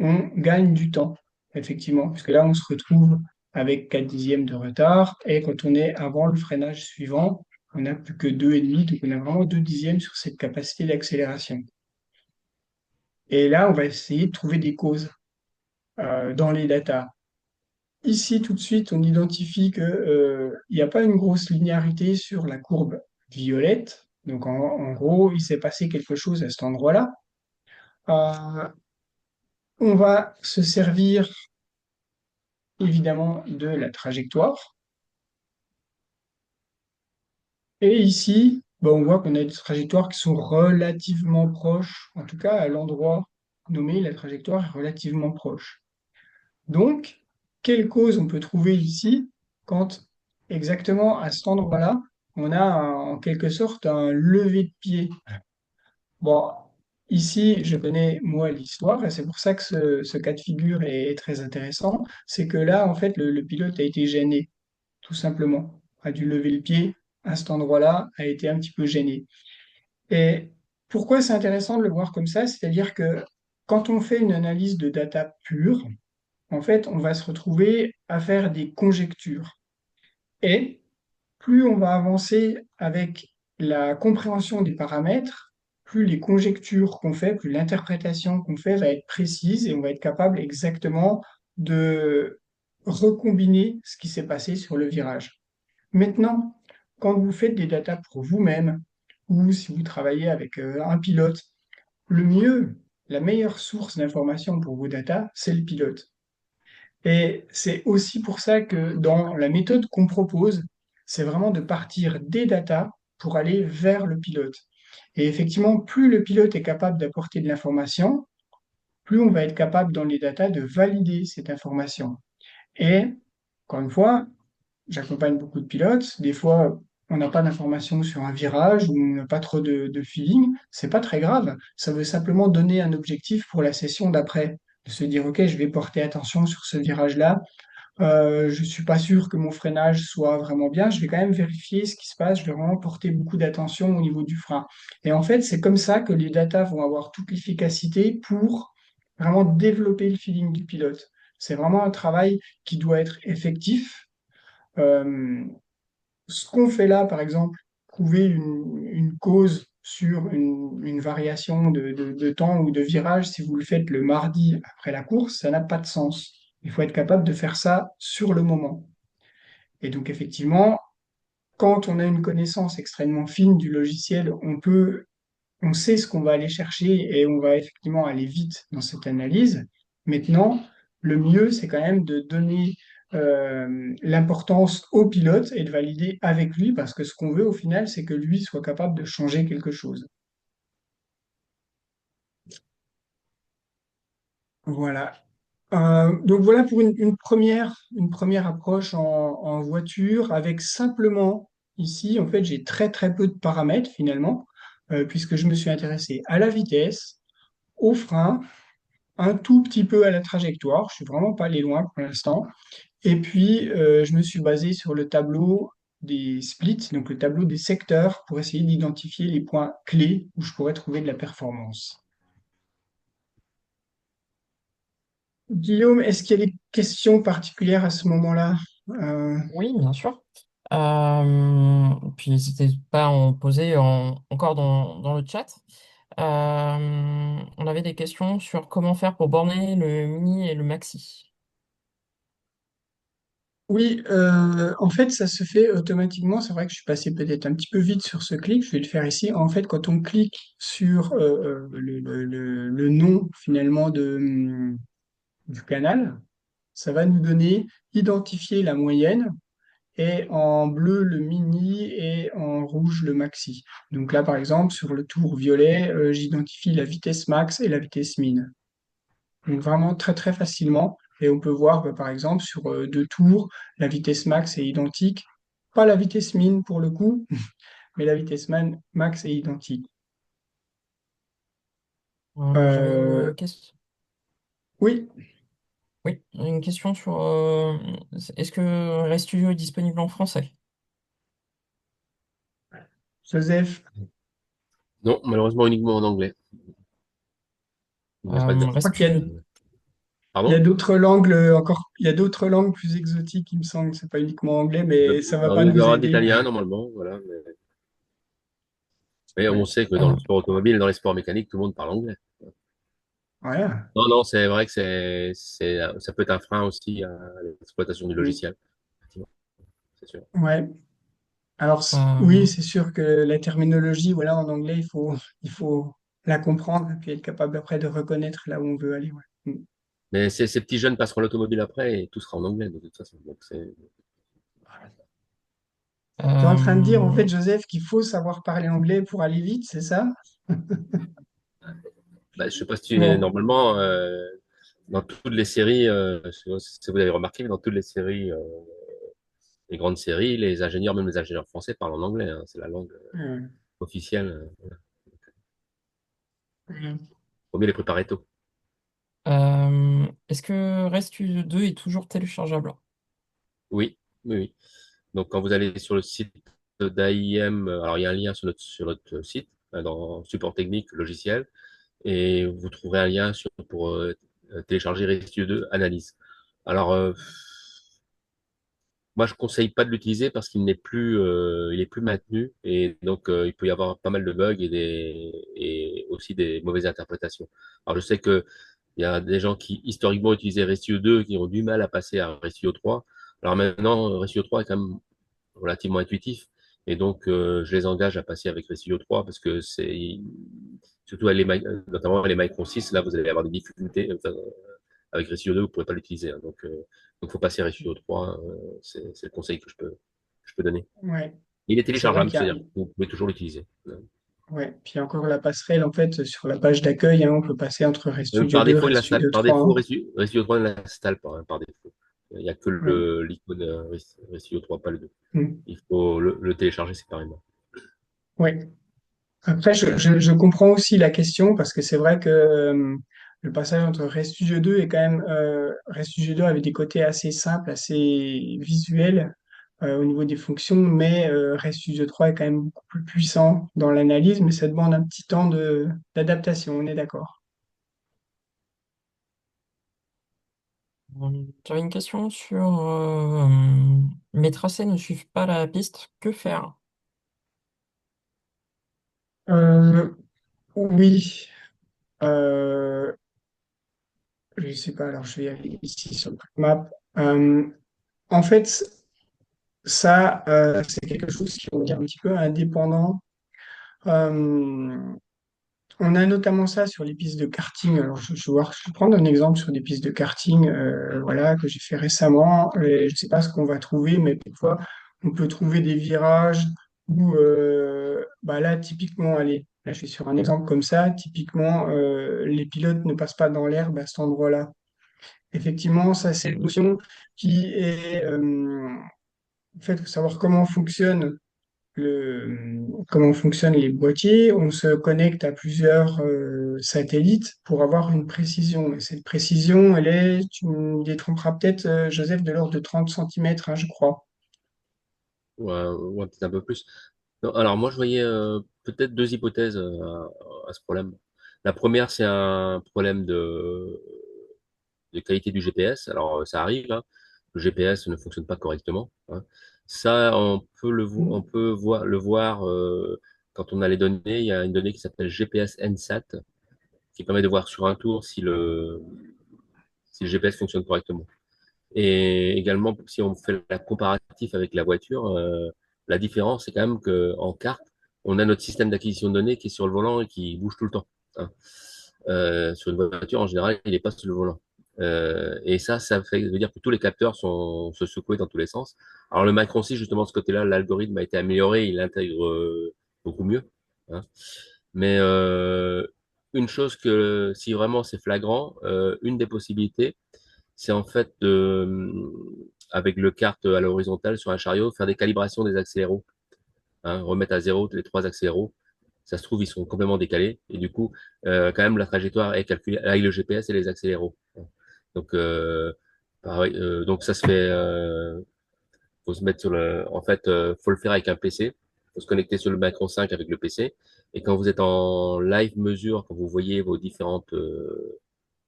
on gagne du temps, effectivement, puisque là, on se retrouve avec 4/10 de retard, et quand on est avant le freinage suivant, on n'a plus que 2,5, donc on a vraiment 2/10 sur cette capacité d'accélération. Et là, on va essayer de trouver des causes dans les datas. Ici, tout de suite, on identifie que, il n'y a pas une grosse linéarité sur la courbe violette. Donc, en gros, il s'est passé quelque chose à cet endroit-là. Euh, on va se servir évidemment de la trajectoire. Et ici, ben, on voit qu'on a des trajectoires qui sont relativement proches. En tout cas, à l'endroit nommé, la trajectoire est relativement proche. Donc, quelle cause on peut trouver ici quand exactement à cet endroit-là, on a en quelque sorte un lever de pied? Bon, ici, je connais moi l'histoire et c'est pour ça que ce cas de figure est très intéressant. C'est que là, en fait, le pilote a été gêné, tout simplement, a dû lever le pied à cet endroit-là, a été un petit peu gêné. Et pourquoi c'est intéressant de le voir comme ça? C'est-à-dire que quand on fait une analyse de data pure, en fait, on va se retrouver à faire des conjectures. Et plus on va avancer avec la compréhension des paramètres, plus les conjectures qu'on fait, plus l'interprétation qu'on fait va être précise et on va être capable exactement de recombiner ce qui s'est passé sur le virage. Maintenant, quand vous faites des datas pour vous-même ou si vous travaillez avec un pilote, le mieux, la meilleure source d'information pour vos datas, c'est le pilote. Et c'est aussi pour ça que dans la méthode qu'on propose, c'est vraiment de partir des datas pour aller vers le pilote. Et effectivement, plus le pilote est capable d'apporter de l'information, plus on va être capable dans les datas de valider cette information. Et encore une fois, j'accompagne beaucoup de pilotes. Des fois, on n'a pas d'informations sur un virage ou on n'a pas trop de feeling. C'est pas très grave. Ça veut simplement donner un objectif pour la session d'après. De se dire, OK, je vais porter attention sur ce virage-là. Je suis pas sûr que mon freinage soit vraiment bien. Je vais quand même vérifier ce qui se passe. Je vais vraiment porter beaucoup d'attention au niveau du frein. Et en fait, c'est comme ça que les datas vont avoir toute l'efficacité pour vraiment développer le feeling du pilote. C'est vraiment un travail qui doit être effectif. Euh, Ce qu'on fait là, par exemple, trouver une cause sur une variation de temps ou de virage, si vous le faites le mardi après la course, ça n'a pas de sens. Il faut être capable de faire ça sur le moment. Et donc, effectivement, quand on a une connaissance extrêmement fine du logiciel, on sait ce qu'on va aller chercher et on va effectivement aller vite dans cette analyse. Maintenant, le mieux, c'est quand même de donner l'importance au pilote et de valider avec lui parce que ce qu'on veut au final, c'est que lui soit capable de changer quelque chose. Voilà. Donc voilà pour une première approche en voiture avec simplement ici, en fait, j'ai très très peu de paramètres finalement, puisque je me suis intéressé à la vitesse, au frein, un tout petit peu à la trajectoire. Je suis vraiment pas allé loin pour l'instant. Et puis, je me suis basé sur le tableau des splits, donc le tableau des secteurs, pour essayer d'identifier les points clés où je pourrais trouver de la performance. Guillaume, est-ce qu'il y a des questions particulières à ce moment-là? Euh, Oui, bien sûr. Puis n'hésitez pas à en poser encore dans le chat. On avait des questions sur comment faire pour borner le mini et le maxi. oui, en fait, ça se fait automatiquement. C'est vrai que je suis passé peut-être un petit peu vite sur ce clic. Je vais le faire ici. En fait, quand on clique sur le nom finalement du canal, ça va nous donner identifier la moyenne et en bleu le mini et en rouge le maxi. Donc là, par exemple, sur le tour violet, j'identifie la vitesse max et la vitesse min. Donc vraiment très très facilement. Et on peut voir, par exemple, sur deux tours, la vitesse max est identique. Pas la vitesse min pour le coup, mais la vitesse max est identique. J'avais Euh, une question. oui, Oui, une question sur est-ce que RStudio est disponible en français? Joseph, Non, malheureusement uniquement en anglais. Il n'ose pas le dire. je crois qu'il y a, RStudio. il y a Pardon? d'autres langues encore, il y a d'autres langues plus exotiques, il me semble. C'est pas uniquement anglais, mais ça va pas Il doit y nous avoir aider. d'italien normalement, voilà. Mais on Ouais. sait que dans le Euh, sport automobile et dans les sports mécaniques, tout le monde parle anglais. Voilà. Non, non, c'est vrai que ça peut être un frein aussi à l'exploitation du Oui. logiciel. Effectivement, c'est sûr. Ouais. Alors, euh, oui, c'est sûr que la terminologie, voilà, en anglais, il faut la comprendre et puis être capable après de reconnaître là où on veut aller. Ouais. Mm. Mais ces petits jeunes passeront l'automobile après et tout sera en anglais de toute façon. Donc Tu es en train de dire, en euh, fait, Joseph, qu'il faut savoir parler anglais pour aller vite, c'est ça? je sais pas si Bon, normalement dans toutes les séries, je sais pas si vous avez remarqué, mais dans toutes les séries, les grandes séries, les ingénieurs, même les ingénieurs français, parlent en anglais. Hein. C'est la langue officielle. mm. Faut bien les préparer tôt. est-ce que RStudio 2 est toujours téléchargeable? Oui, oui, oui. Donc, quand vous allez sur le site d'AIM, alors il y a un lien sur notre site. dans support technique logiciel, et vous trouverez un lien pour télécharger Restudio 2 Analyse. Alors, moi, je conseille pas de l'utiliser parce il est plus maintenu et donc il peut y avoir pas mal de bugs et aussi des mauvaises interprétations. Alors, je sais que il y a des gens qui historiquement utilisaient Restudio 2 qui ont du mal à passer à Restudio 3. Alors maintenant, Restudio 3 est quand même relativement intuitif et donc je les engage à passer avec Restudio 3 parce que surtout notamment les Micron 6, là vous allez avoir des difficultés. Enfin, avec Restudio 2, vous ne pourrez pas l'utiliser, hein. Donc, faut passer à Restudio 3. C'est le conseil que je peux donner. Ouais. Il est C'est vrai téléchargeable, qu'il y a, c'est-à-dire que vous pouvez toujours l'utiliser. ouais. Puis encore la passerelle, en fait, sur la page d'accueil, hein, on peut passer entre RStudio Par 2 et défaut, il l'installe. RStudio Par 3, défaut, hein. Restudio 3 ne l'installe pas, hein, par défaut. Il n'y a que Ouais. l'icône Restudio 3, pas le 2. Mm. Il faut le télécharger séparément. Ouais. Après, je comprends aussi la question parce que c'est vrai que le passage entre RStudio 2 est quand même RStudio 2 avait des côtés assez simples, assez visuels au niveau des fonctions, mais RStudio 3 est quand même beaucoup plus puissant dans l'analyse, mais ça demande un petit temps d'adaptation, on est d'accord. J'avais une question sur mes tracés ne suivent pas la piste. Que faire? Euh, oui, euh, je sais pas, alors je vais aller ici sur le map. Euh, En fait, ça, c'est quelque chose qui est un petit peu indépendant. Euh, on a notamment ça sur les pistes de karting. Alors, je vais prendre un exemple sur des pistes de karting, voilà, que j'ai fait récemment. Et je ne sais pas ce qu'on va trouver, mais parfois, on peut trouver des virages où, bah là, typiquement, allez, là, je suis sur un exemple comme ça. Typiquement, les pilotes ne passent pas dans l'herbe à cet endroit-là. Effectivement, ça, c'est une notion qui est, en fait, il faut savoir comment fonctionnent les boîtiers. On se connecte à plusieurs satellites pour avoir une précision. Et cette précision, tu me détromperas peut-être, Joseph, de l'ordre de 30 centimètres, hein, je crois. Ouais, peut-être un peu plus. Non, alors, moi, je voyais peut-être deux hypothèses à ce problème. La première, c'est un problème de qualité du GPS. Alors, ça arrive, hein. Le GPS ne fonctionne pas correctement, hein. Ça, on peut le voir quand on a les données. Il y a une donnée qui s'appelle GPS NSAT qui permet de voir sur un tour si le GPS fonctionne correctement. Et également, si on fait la comparatif avec la voiture, la différence, c'est quand même qu'en carte, on a notre système d'acquisition de données qui est sur le volant et qui bouge tout le temps, hein. Sur une voiture, en général, il n'est pas sur le volant. Et veut dire que tous les capteurs se secoués dans tous les sens. Alors le Macron 6, justement, de ce côté-là, l'algorithme a été amélioré, il intègre beaucoup mieux, hein. Mais une chose que, si vraiment c'est flagrant, une des possibilités, c'est en fait avec le kart à l'horizontale sur un chariot, faire des calibrations des accéléros, hein, remettre à zéro les trois accéléros. Ça se trouve, ils sont complètement décalés. Et du coup, quand même, la trajectoire est calculée avec le GPS et les accéléros. Donc, pareil, donc ça se fait. Faut se mettre En fait, faut le faire avec un PC. Faut se connecter sur le Macron 5 avec le PC. Et quand vous êtes en live mesure, quand vous voyez vos différentes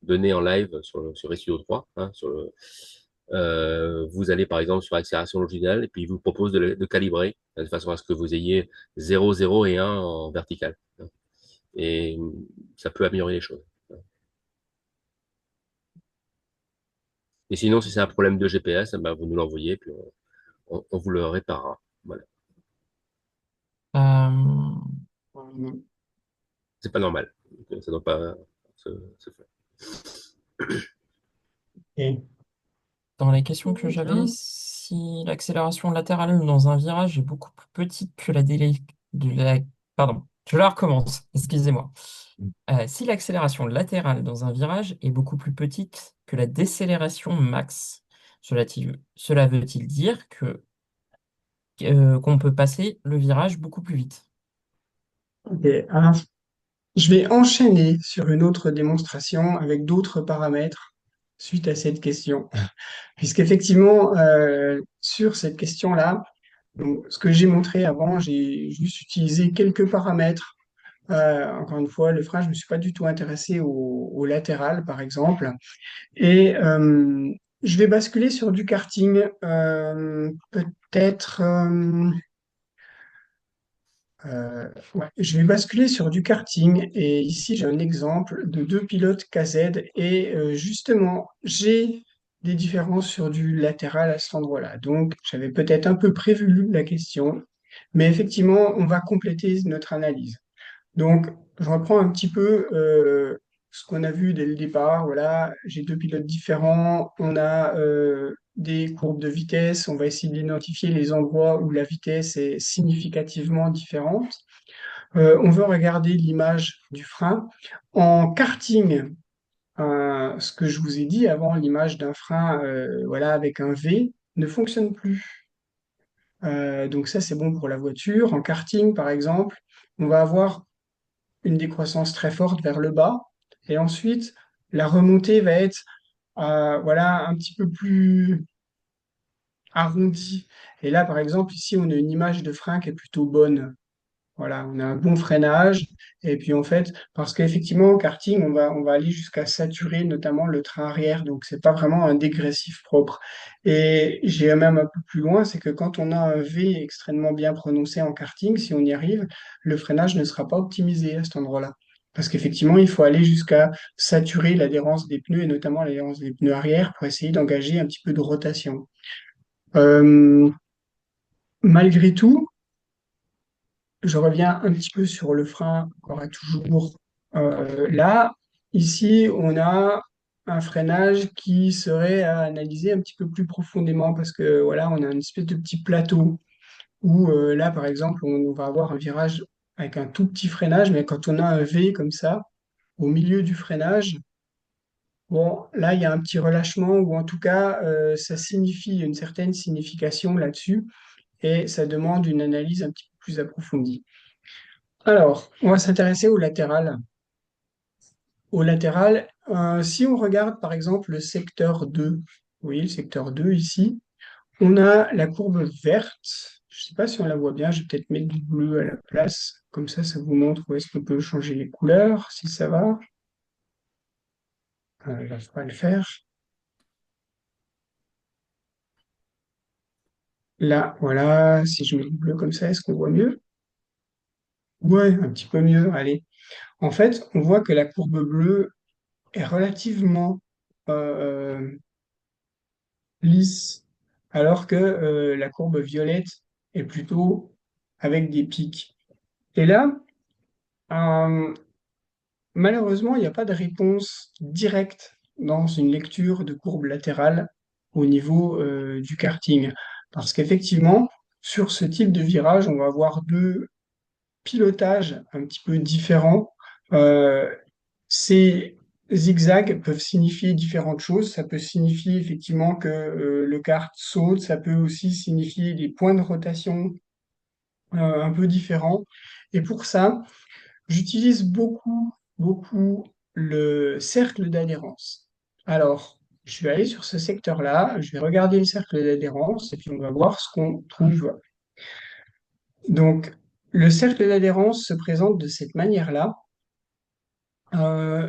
données en live sur Studio 3, hein, vous allez par exemple sur accélération longitudinale et puis il vous propose de calibrer de façon à ce que vous ayez 0, 0 et 1 en vertical, hein. Et ça peut améliorer les choses. Et sinon, si c'est un problème de GPS, ben, vous nous l'envoyez, puis on vous le réparera. Voilà. Euh, C'est pas normal. Ça doit pas se, se faire. Et, Dans les questions que j'avais, si l'accélération latérale dans un virage est beaucoup plus petite que Pardon, je la recommence, excusez-moi. Si l'accélération latérale dans un virage est beaucoup plus petite que la décélération max, cela veut-il dire qu'on peut passer le virage beaucoup plus vite? ok, alors, je vais enchaîner sur une autre démonstration avec d'autres paramètres suite à cette question. Puisqu'effectivement, sur cette question-là, donc, ce que j'ai montré avant, j'ai juste utilisé quelques paramètres Encore une fois, le frein, je ne me suis pas du tout intéressé au latéral, par exemple. Et je vais basculer sur du karting. Peut-être. Ouais, je vais basculer sur du karting. Et ici, j'ai un exemple de deux pilotes KZ. Et justement, j'ai des différences sur du latéral à cet endroit-là. Donc, j'avais peut-être un peu prévu la question. Mais effectivement, on va compléter notre analyse. Donc, je reprends un petit peu ce qu'on a vu dès le départ. Voilà, j'ai deux pilotes différents. On a des courbes de vitesse. On va essayer d'identifier les endroits où la vitesse est significativement différente. On veut regarder l'image du frein. En karting, ce que je vous ai dit avant, l'image d'un frein voilà, avec un V ne fonctionne plus. Donc ça, c'est bon pour la voiture. En karting, par exemple, on va avoir une décroissance très forte vers le bas. Et ensuite, la remontée va être voilà, un petit peu plus arrondie. Et là, par exemple, ici, on a une image de frein qui est plutôt bonne. Voilà, on a un bon freinage. Et puis, en fait, parce qu'effectivement, au karting, on va aller jusqu'à saturer notamment le train arrière. Donc, c'est pas vraiment un dégressif propre. Et j'ai même un peu plus loin, c'est que quand on a un V extrêmement bien prononcé en karting, si on y arrive, le freinage ne sera pas optimisé à cet endroit-là. Parce qu'effectivement, il faut aller jusqu'à saturer l'adhérence des pneus et notamment l'adhérence des pneus arrière pour essayer d'engager un petit peu de rotation. Euh, Malgré tout, je reviens un petit peu sur le frein qu'on aura toujours là. Ici, on a un freinage qui serait à analyser un petit peu plus profondément parce que voilà, on a une espèce de petit plateau où là, par exemple, on va avoir un virage avec un tout petit freinage, mais quand on a un V comme ça, au milieu du freinage, bon, là, il y a un petit relâchement ou en tout cas, ça signifie une certaine signification là-dessus et ça demande une analyse un petit peu plus approfondie. Alors, on va s'intéresser au latéral. Au latéral, si on regarde par exemple le secteur 2, vous voyez le secteur 2 ici, on a la courbe verte. Je ne sais pas si on la voit bien, je vais peut-être mettre du bleu à la place. Comme ça vous montre où est-ce qu'on peut changer les couleurs, si ça va. Je vais pas le faire. Là, voilà, si je mets du bleu comme ça, est-ce qu'on voit mieux? Ouais, un petit peu mieux, allez. En fait, on voit que la courbe bleue est relativement euh, lisse, alors que la courbe violette est plutôt avec des pics. Et là, euh, malheureusement, il n'y a pas de réponse directe dans une lecture de courbe latérale au niveau du karting. Parce qu'effectivement, sur ce type de virage, on va avoir deux pilotages un petit peu différents. Euh, Ces zigzags peuvent signifier différentes choses. Ça peut signifier effectivement que le kart saute. Ça peut aussi signifier des points de rotation un peu différents. Et pour ça, j'utilise beaucoup, beaucoup le cercle d'adhérence. Alors, je vais aller sur ce secteur-là, je vais regarder le cercle d'adhérence et puis on va voir ce qu'on trouve. Donc, le cercle d'adhérence se présente de cette manière-là.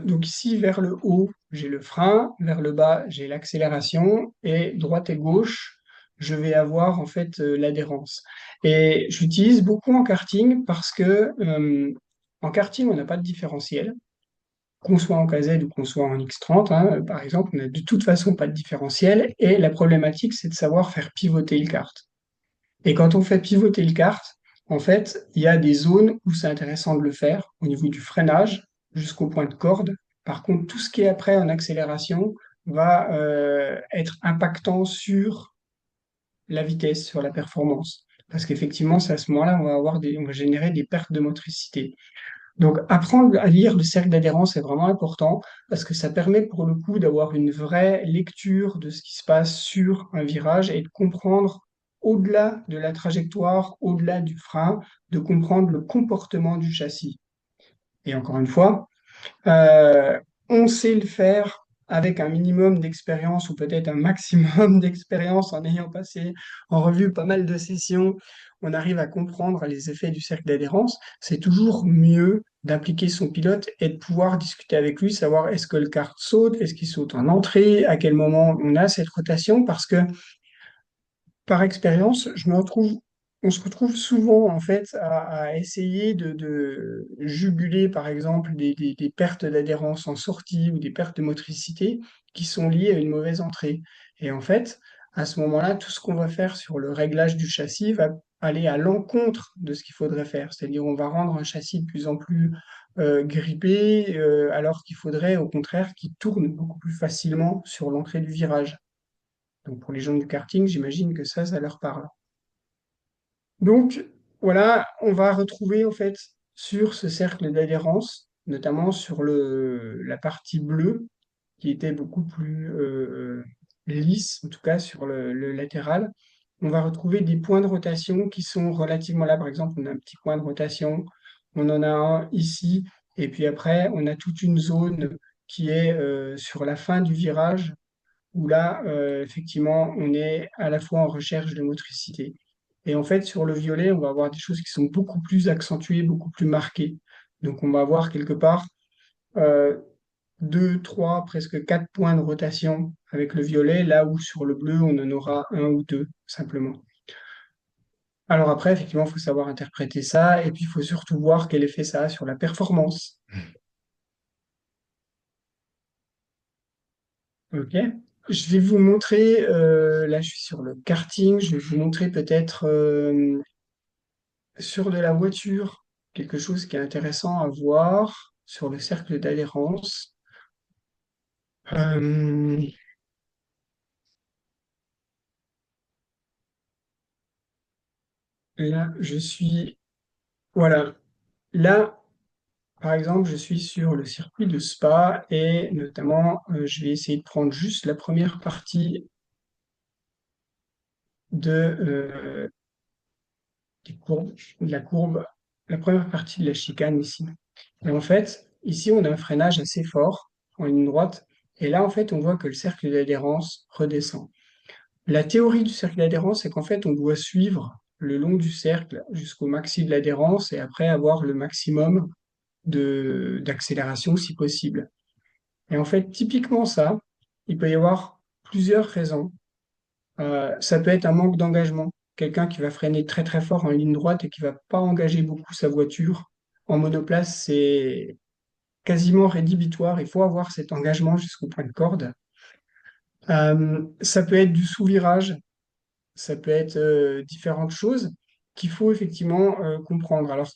Donc ici, vers le haut, j'ai le frein, vers le bas, j'ai l'accélération, et droite et gauche, je vais avoir en fait l'adhérence. Et j'utilise beaucoup en karting parce que en karting, on n'a pas de différentiel, qu'on soit en KZ ou qu'on soit en X30, hein, par exemple, on n'a de toute façon pas de différentiel, et la problématique, c'est de savoir faire pivoter le kart. Et quand on fait pivoter le kart, en fait, il y a des zones où c'est intéressant de le faire, au niveau du freinage jusqu'au point de corde. Par contre, tout ce qui est après en accélération va être impactant sur la vitesse, sur la performance. Parce qu'effectivement, c'est à ce moment-là, on va générer des pertes de motricité. Donc, apprendre à lire le cercle d'adhérence est vraiment important parce que ça permet pour le coup d'avoir une vraie lecture de ce qui se passe sur un virage et de comprendre au-delà de la trajectoire, au-delà du frein, de comprendre le comportement du châssis. Et encore une fois, euh, on sait le faire avec un minimum d'expérience ou peut-être un maximum d'expérience en ayant passé en revue pas mal de sessions. On arrive à comprendre les effets du cercle d'adhérence. C'est toujours mieux d'impliquer son pilote et de pouvoir discuter avec lui, savoir est-ce que le kart saute, est-ce qu'il saute en entrée, à quel moment on a cette rotation, parce que par expérience, on se retrouve souvent en fait à essayer de juguler par exemple des pertes d'adhérence en sortie ou des pertes de motricité qui sont liées à une mauvaise entrée. Et en fait, à ce moment-là, tout ce qu'on va faire sur le réglage du châssis va aller à l'encontre de ce qu'il faudrait faire. C'est-à-dire, on va rendre un châssis de plus en plus grippé, alors qu'il faudrait au contraire qu'il tourne beaucoup plus facilement sur l'entrée du virage. Donc pour les gens du karting, j'imagine que ça leur parle. Donc voilà, on va retrouver en fait sur ce cercle d'adhérence, notamment sur la partie bleue, qui était beaucoup plus lisse, en tout cas sur le latéral, on va retrouver des points de rotation qui sont relativement là. Par exemple, on a un petit point de rotation, on en a un ici, et puis après, on a toute une zone qui est sur la fin du virage où là, effectivement, on est à la fois en recherche de motricité. Et en fait, sur le violet, on va avoir des choses qui sont beaucoup plus accentuées, beaucoup plus marquées. Donc, on va avoir quelque part euh, deux, trois, presque quatre points de rotation avec le violet, là où sur le bleu, on en aura un ou deux, simplement. Alors après, effectivement, il faut savoir interpréter ça, et puis il faut surtout voir quel effet ça a sur la performance. Ok. Je vais vous montrer, là je suis sur le karting, je vais vous montrer peut-être sur de la voiture quelque chose qui est intéressant à voir sur le cercle d'adhérence. Euh, là, voilà, là, par exemple, je suis sur le circuit de Spa et notamment, je vais essayer de prendre juste la première partie de, des courbes, de la courbe, la première partie de la chicane ici. Et en fait, ici, on a un freinage assez fort en ligne droite. Et là, en fait, on voit que le cercle d'adhérence redescend. La théorie du cercle d'adhérence, c'est qu'en fait, on doit suivre le long du cercle jusqu'au maxi de l'adhérence et après avoir le maximum d'accélération si possible. Et en fait, typiquement ça, il peut y avoir plusieurs raisons. Ça peut être un manque d'engagement. Quelqu'un qui va freiner très très fort en ligne droite et qui va pas engager beaucoup sa voiture. En monoplace, c'est quasiment rédhibitoire. Il faut avoir cet engagement jusqu'au point de corde. Ça peut être du sous-virage, ça peut être différentes choses qu'il faut effectivement comprendre. Alors,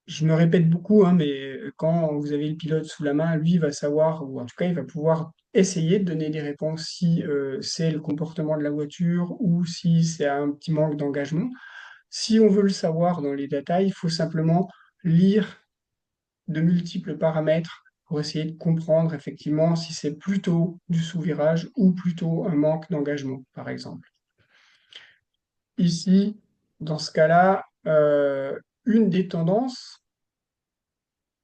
je me répète beaucoup, hein, mais quand vous avez le pilote sous la main, lui va savoir, ou en tout cas, il va pouvoir essayer de donner des réponses si c'est le comportement de la voiture ou si c'est un petit manque d'engagement. Si on veut le savoir dans les détails, il faut simplement lire de multiples paramètres pour essayer de comprendre effectivement si c'est plutôt du sous-virage ou plutôt un manque d'engagement, par exemple. Ici, dans ce cas-là, une des tendances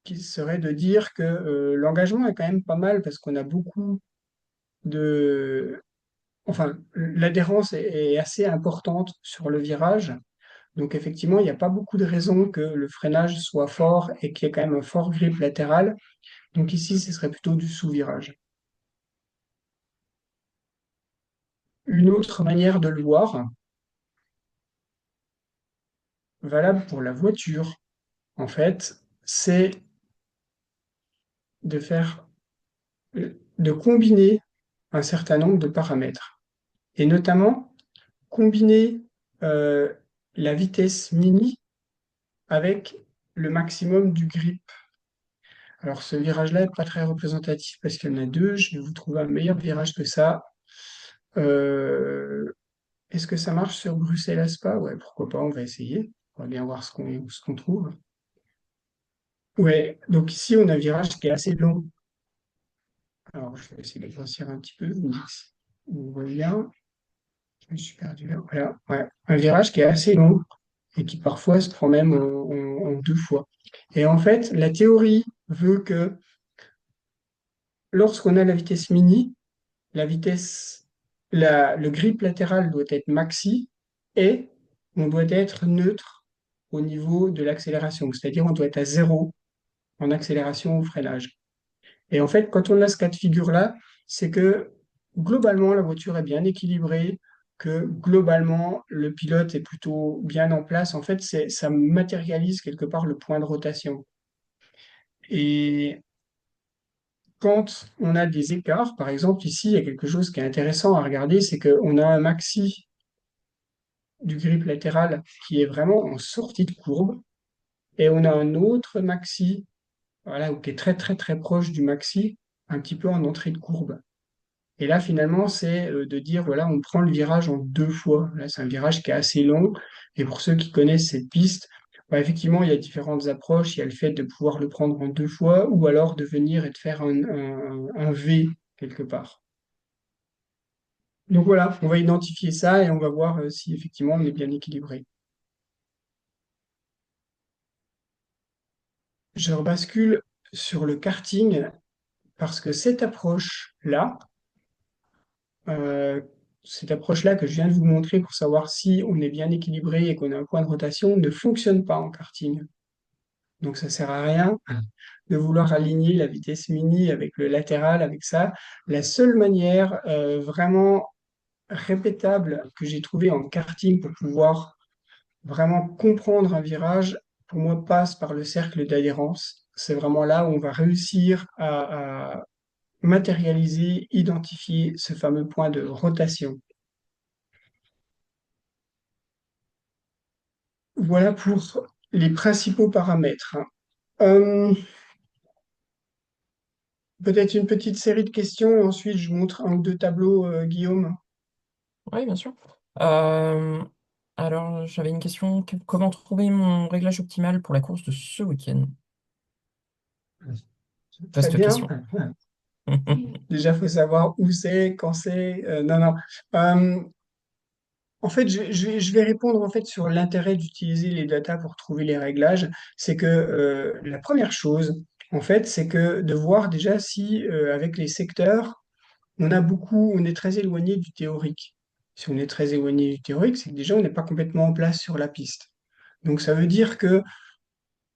qui serait de dire que l'engagement est quand même pas mal parce qu'on a beaucoup de... Enfin, l'adhérence est assez importante sur le virage. Donc effectivement, il n'y a pas beaucoup de raisons que le freinage soit fort et qu'il y ait quand même un fort grip latéral. Donc ici, ce serait plutôt du sous-virage. Une autre manière de le voir, valable pour la voiture, en fait, c'est de faire, de combiner un certain nombre de paramètres. Et notamment, combiner euh, la vitesse mini avec le maximum du grip. Alors ce virage-là n'est pas très représentatif parce qu'il y en a deux. Je vais vous trouver un meilleur virage que ça. Euh, Est-ce que ça marche sur Bruxelles à Spa? Ouais, pourquoi pas, on va essayer. On va bien voir ce qu'on trouve. Ouais, donc ici on a un virage qui est assez long. Alors je vais essayer de grossir un petit peu. Vous me dites si vous voyez bien. Je me suis perdu là. Voilà, ouais. Un virage qui est assez long et qui parfois se prend même en deux fois. Et en fait, la théorie veut que lorsqu'on a la vitesse mini, la vitesse, le grip latéral doit être maxi et on doit être neutre au niveau de l'accélération, c'est-à-dire on doit être à zéro en accélération ou freinage. Et en fait, quand on a ce cas de figure-là, c'est que globalement, la voiture est bien équilibrée, que globalement, le pilote est plutôt bien en place. En fait, ça matérialise quelque part le point de rotation. Et quand on a des écarts, par exemple, ici, il y a quelque chose qui est intéressant à regarder, c'est qu'on a un maxi du grip latéral qui est vraiment en sortie de courbe, et on a un autre maxi, voilà, qui est très très très proche du maxi, un petit peu en entrée de courbe. Et là, finalement, c'est de dire, voilà, on prend le virage en deux fois. Là, c'est un virage qui est assez long. Et pour ceux qui connaissent cette piste, bah, effectivement, il y a différentes approches. Il y a le fait de pouvoir le prendre en deux fois ou alors de venir et de faire un V quelque part. Donc voilà, on va identifier ça et on va voir si effectivement on est bien équilibré. Je rebascule sur le karting parce que euh, cette approche-là que je viens de vous montrer pour savoir si on est bien équilibré et qu'on a un point de rotation ne fonctionne pas en karting. Donc ça sert à rien de vouloir aligner la vitesse mini avec le latéral, avec ça. La seule manière vraiment répétable que j'ai trouvée en karting pour pouvoir vraiment comprendre un virage, pour moi, passe par le cercle d'adhérence. C'est vraiment là où on va réussir à matérialiser, identifier ce fameux point de rotation. Voilà pour les principaux paramètres, hein. Euh, Peut-être une petite série de questions et ensuite je vous montre un ou deux tableaux, Guillaume. Oui, bien sûr. Euh, alors, j'avais une question. Comment trouver mon réglage optimal pour la course de ce week-end? Très Vaste bien. question. Déjà, il faut savoir où c'est, quand c'est. Non, non. Euh, En fait, je vais répondre en fait sur l'intérêt d'utiliser les datas pour trouver les réglages. C'est que la première chose, en fait, c'est que de voir déjà si avec les secteurs, on est très éloigné du théorique. Si on est très éloigné du théorique, c'est que déjà on n'est pas complètement en place sur la piste. Donc ça veut dire que,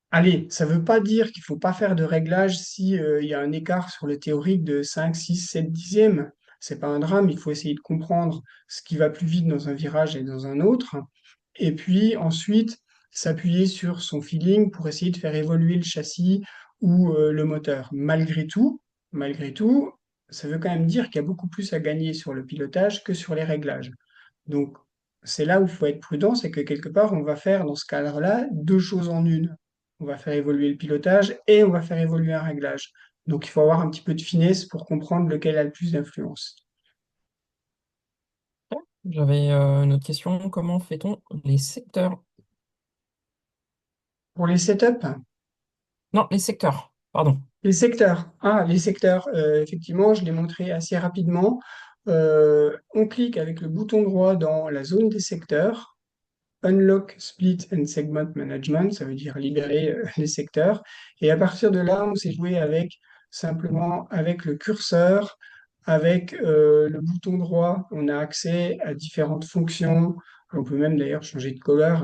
allez, ça veut pas dire qu'il faut pas faire de réglage si il y a un écart sur le théorique de 5, 6, 7 dixièmes. C'est pas un drame, il faut essayer de comprendre ce qui va plus vite dans un virage et dans un autre. Et puis ensuite, s'appuyer sur son feeling pour essayer de faire évoluer le châssis ou le moteur. Malgré tout, ça veut quand même dire qu'il y a beaucoup plus à gagner sur le pilotage que sur les réglages. Donc, c'est là où il faut être prudent, c'est que quelque part, on va faire dans ce cadre-là deux choses en une. On va faire évoluer le pilotage et on va faire évoluer un réglage. Donc, il faut avoir un petit peu de finesse pour comprendre lequel a le plus d'influence. J'avais une autre question. Comment fait-on les secteurs? Pour les setups, Non, les secteurs, pardon. les secteurs, effectivement, je l'ai montré assez rapidement. On clique avec le bouton droit dans la zone des secteurs. Unlock Split and Segment Management, ça veut dire libérer les secteurs. Et à partir de là, on s'est joué avec simplement avec le curseur, avec le bouton droit, on a accès à différentes fonctions. On peut même d'ailleurs changer de couleur,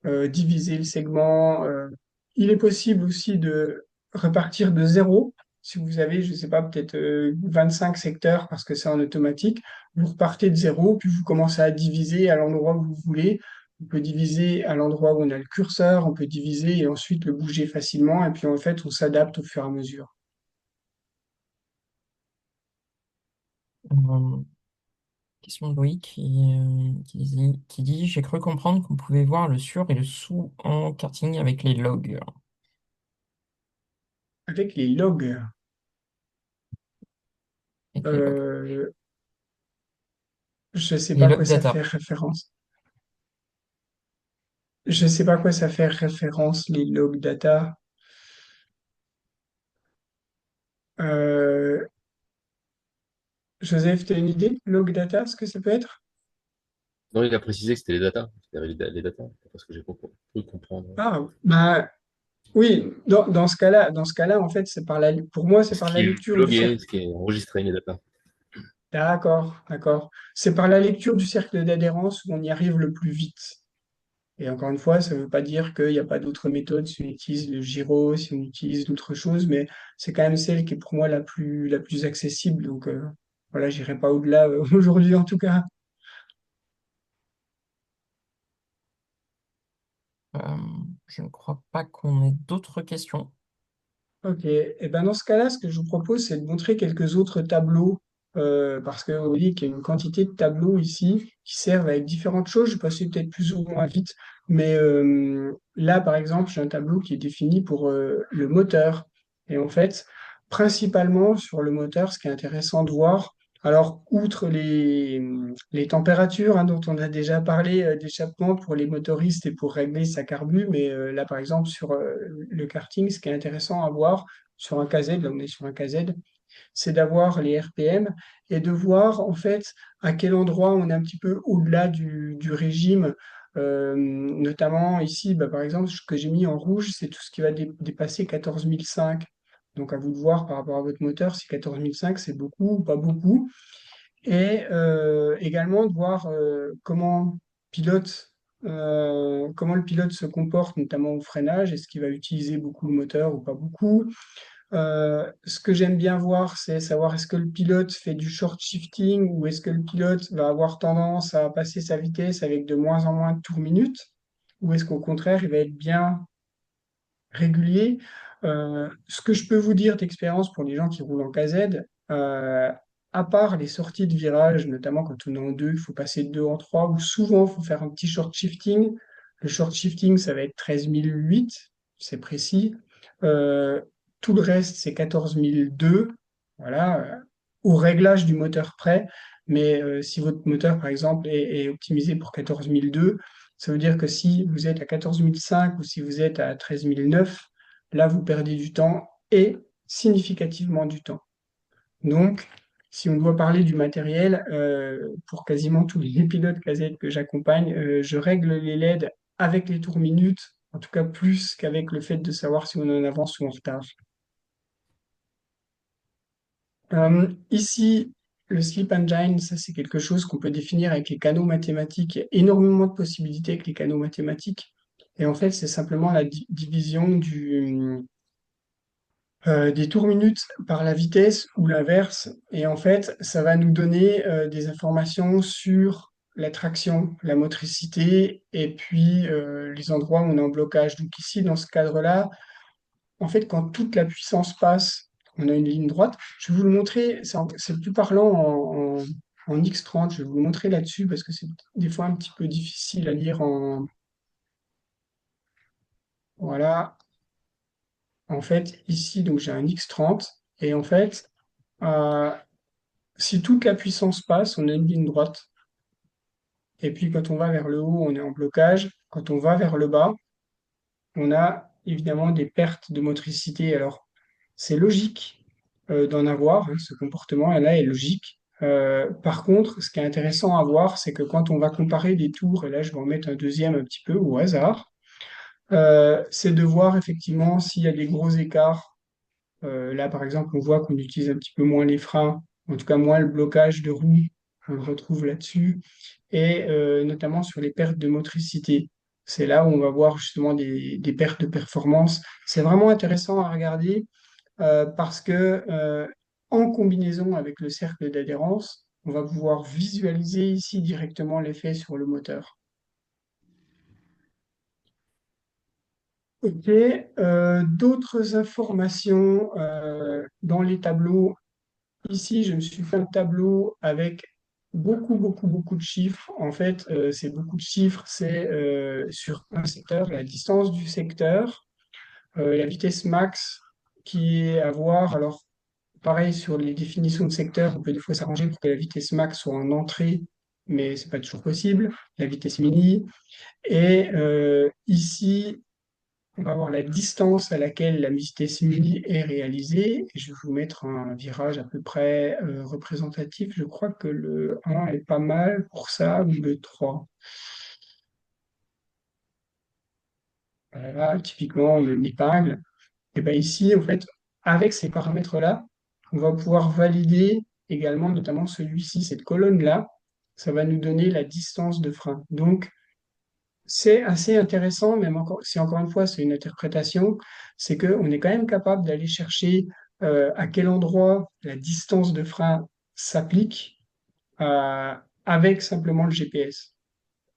hein, diviser le segment. Il est possible aussi de repartir de zéro. Si vous avez, je ne sais pas, peut-être 25 secteurs parce que c'est en automatique, vous repartez de zéro, puis vous commencez à diviser à l'endroit où vous voulez. On peut diviser à l'endroit où on a le curseur, on peut diviser et ensuite le bouger facilement. Et puis en fait, on s'adapte au fur et à mesure. Euh, Question de Loïc qui dit, j'ai cru comprendre qu'on pouvait voir le sur et le sous en karting avec les logs. Avec les logs, Avec les logs. euh, je ne sais Les pas à log quoi ça data. fait référence. Je ne sais pas à quoi ça fait référence, les log data. Euh, Joseph, tu as une idée? Log data, ce que ça peut être? Non, il a précisé que c'était les data. C'était les data, parce que j'ai pas pu comprendre. Ah, bah oui, dans ce cas-là, en fait, pour moi, c'est Ce par la qui est lecture du logué, cercle. ce qui est enregistré, les data. D'accord, d'accord. C'est par la lecture du cercle d'adhérence où on y arrive le plus vite. Et encore une fois, ça ne veut pas dire qu'il n'y a pas d'autres méthodes si on utilise le gyro, si on utilise d'autres choses, mais c'est quand même celle qui est pour moi la plus accessible. Donc voilà, j'irai pas au-delà aujourd'hui en tout cas. Euh, je ne crois pas qu'on ait d'autres questions. Ok, et ben dans ce cas-là, ce que je vous propose, c'est de montrer quelques autres tableaux, parce que vous voyez qu'il y a une quantité de tableaux ici qui servent avec différentes choses. Je vais passer peut-être plus ou moins vite, mais là, par exemple, j'ai un tableau qui est défini pour le moteur. Et en fait, principalement sur le moteur, ce qui est intéressant de voir, alors outre les températures dont on a déjà parlé d'échappement pour les motoristes et pour régler sa carbu, mais là, par exemple, sur le karting, ce qui est intéressant à voir sur un KZ, là on est sur un KZ, c'est d'avoir les RPM et de voir en fait à quel endroit on est un petit peu au-delà du régime. Notamment ici, bah, par exemple, ce que j'ai mis en rouge, c'est tout ce qui va dépasser 14 500. Donc à vous de voir par rapport à votre moteur si 14 500 c'est beaucoup ou pas beaucoup. Et également de voir comment le pilote se comporte, notamment au freinage, est-ce qu'il va utiliser beaucoup le moteur ou pas beaucoup. Ce que j'aime bien voir, c'est savoir est-ce que le pilote fait du short shifting ou est-ce que le pilote va avoir tendance à passer sa vitesse avec de moins en moins de tours minutes, ou est-ce qu'au contraire, il va être bien régulier. Ce que je peux vous dire d'expérience pour les gens qui roulent en KZ, euh, à part les sorties de virage, notamment quand on est en deux, il faut passer de deux en trois, ou souvent il faut faire un petit short shifting. Le short shifting, ça va être 13 008, c'est précis. Euh, Tout le reste, c'est 14 002, voilà, au réglage du moteur près. Mais si votre moteur, par exemple, est optimisé pour 14 002, ça veut dire que si vous êtes à 14 500 ou si vous êtes à 13 009, là, vous perdez du temps et significativement du temps. Donc, si on doit parler du matériel, pour quasiment tous les pilotes KZ que j'accompagne, je règle les LED avec les tours minutes, en tout cas plus qu'avec le fait de savoir si on est en avance ou en retard. Ici, le sleep engine, ça c'est quelque chose qu'on peut définir avec les canaux mathématiques. Il y a énormément de possibilités avec les canaux mathématiques. Et en fait, c'est simplement la division des tours minutes par la vitesse ou l'inverse. Et en fait, ça va nous donner des informations sur la traction, la motricité et puis les endroits où on est en blocage. Donc ici, dans ce cadre-là, en fait, quand toute la puissance passe, on a une ligne droite. Je vais vous le montrer, c'est plus parlant en X30. Je vais vous le montrer là-dessus parce que c'est des fois un petit peu difficile à lire en. Voilà. En fait, ici, donc j'ai un X30. Et en fait, euh, si toute la puissance passe, on a une ligne droite. Et puis quand on va vers le haut, on est en blocage. Quand on va vers le bas, on a évidemment des pertes de motricité. Alors, c'est logique d'en avoir, ce comportement-là est logique. Par contre, ce qui est intéressant à voir, c'est que quand on va comparer des tours, et là je vais en mettre un deuxième un petit peu au hasard, c'est de voir effectivement s'il y a des gros écarts. Là, par exemple, on voit qu'on utilise un petit peu moins les freins, en tout cas moins le blocage de roue, on le retrouve là-dessus, et notamment sur les pertes de motricité. C'est là où on va voir justement des pertes de performance. C'est vraiment intéressant à regarder parce que en combinaison avec le cercle d'adhérence, on va pouvoir visualiser ici directement l'effet sur le moteur. Ok, d'autres informations dans les tableaux. Ici, je me suis fait un tableau avec beaucoup de chiffres. En fait, c'est beaucoup de chiffres, c'est sur un secteur, la distance du secteur, la vitesse max qui est à voir. Alors, pareil, sur les définitions de secteur, on peut des fois s'arranger pour que la vitesse max soit en entrée, mais c'est pas toujours possible. La vitesse mini. Et ici, on va voir la distance à laquelle la vitesse mini est réalisée. Et je vais vous mettre un virage à peu près représentatif. Je crois que le 1 est pas mal pour ça, ou le 3. Voilà, typiquement, l'épingle. Et bien ici, en fait, avec ces paramètres-là, on va pouvoir valider également, notamment celui-ci, cette colonne-là, ça va nous donner la distance de frein. Donc, C'est assez intéressant, même encore, si encore une fois c'est une interprétation, c'est qu'on est quand même capable d'aller chercher à quel endroit la distance de frein s'applique avec simplement le GPS.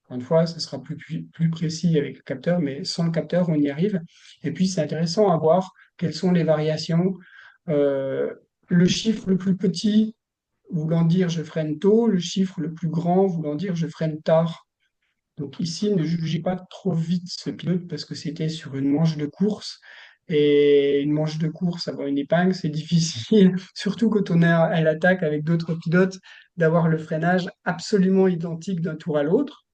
Encore une fois, ça sera plus précis avec le capteur, mais sans le capteur, on y arrive. Et puis, c'est intéressant à voir quelles sont les variations. Euh, le chiffre le plus petit voulant dire je freine tôt, le chiffre le plus grand voulant dire je freine tard. Donc ici, ne jugez pas trop vite ce pilote parce que c'était sur une manche de course. Et une manche de course, avoir une épingle, c'est difficile, surtout quand on est à l'attaque avec d'autres pilotes, d'avoir le freinage absolument identique d'un tour à l'autre.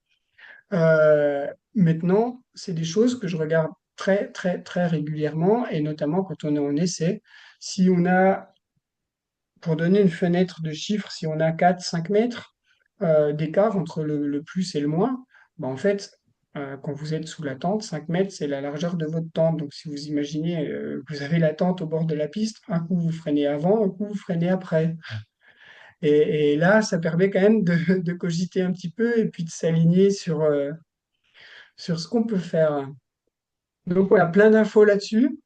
Maintenant, c'est des choses que je regarde très, très, très régulièrement, et notamment quand on est en essai. Si on a, pour donner une fenêtre de chiffres, si on a 4 5 mètres d'écart entre le plus et le moins, ben en fait, quand vous êtes sous la tente, 5 mètres, c'est la largeur de votre tente. Donc, si vous imaginez, vous avez la tente au bord de la piste, un coup vous freinez avant, un coup vous freinez après. Et là, ça permet quand même de cogiter un petit peu et puis de s'aligner sur ce qu'on peut faire. Donc voilà, plein d'infos là-dessus.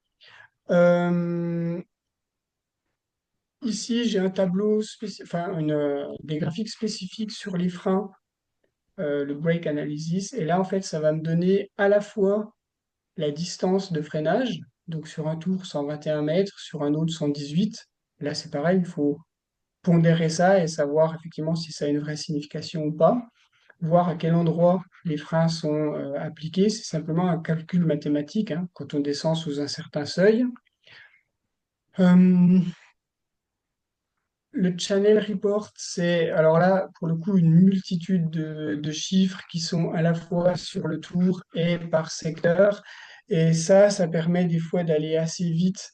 Euh, Ici, j'ai un tableau, enfin des graphiques spécifiques sur les freins, le brake analysis. Et là, en fait, ça va me donner à la fois la distance de freinage, donc sur un tour 121 mètres, sur un autre 118. Là, c'est pareil, il faut pondérer ça et savoir effectivement si ça a une vraie signification ou pas. Voir à quel endroit les freins sont appliqués. C'est simplement un calcul mathématique, hein, quand on descend sous un certain seuil. Euh, Le channel report, c'est alors là, pour le coup, une multitude de chiffres qui sont à la fois sur le tour et par secteur. Et ça permet des fois d'aller assez vite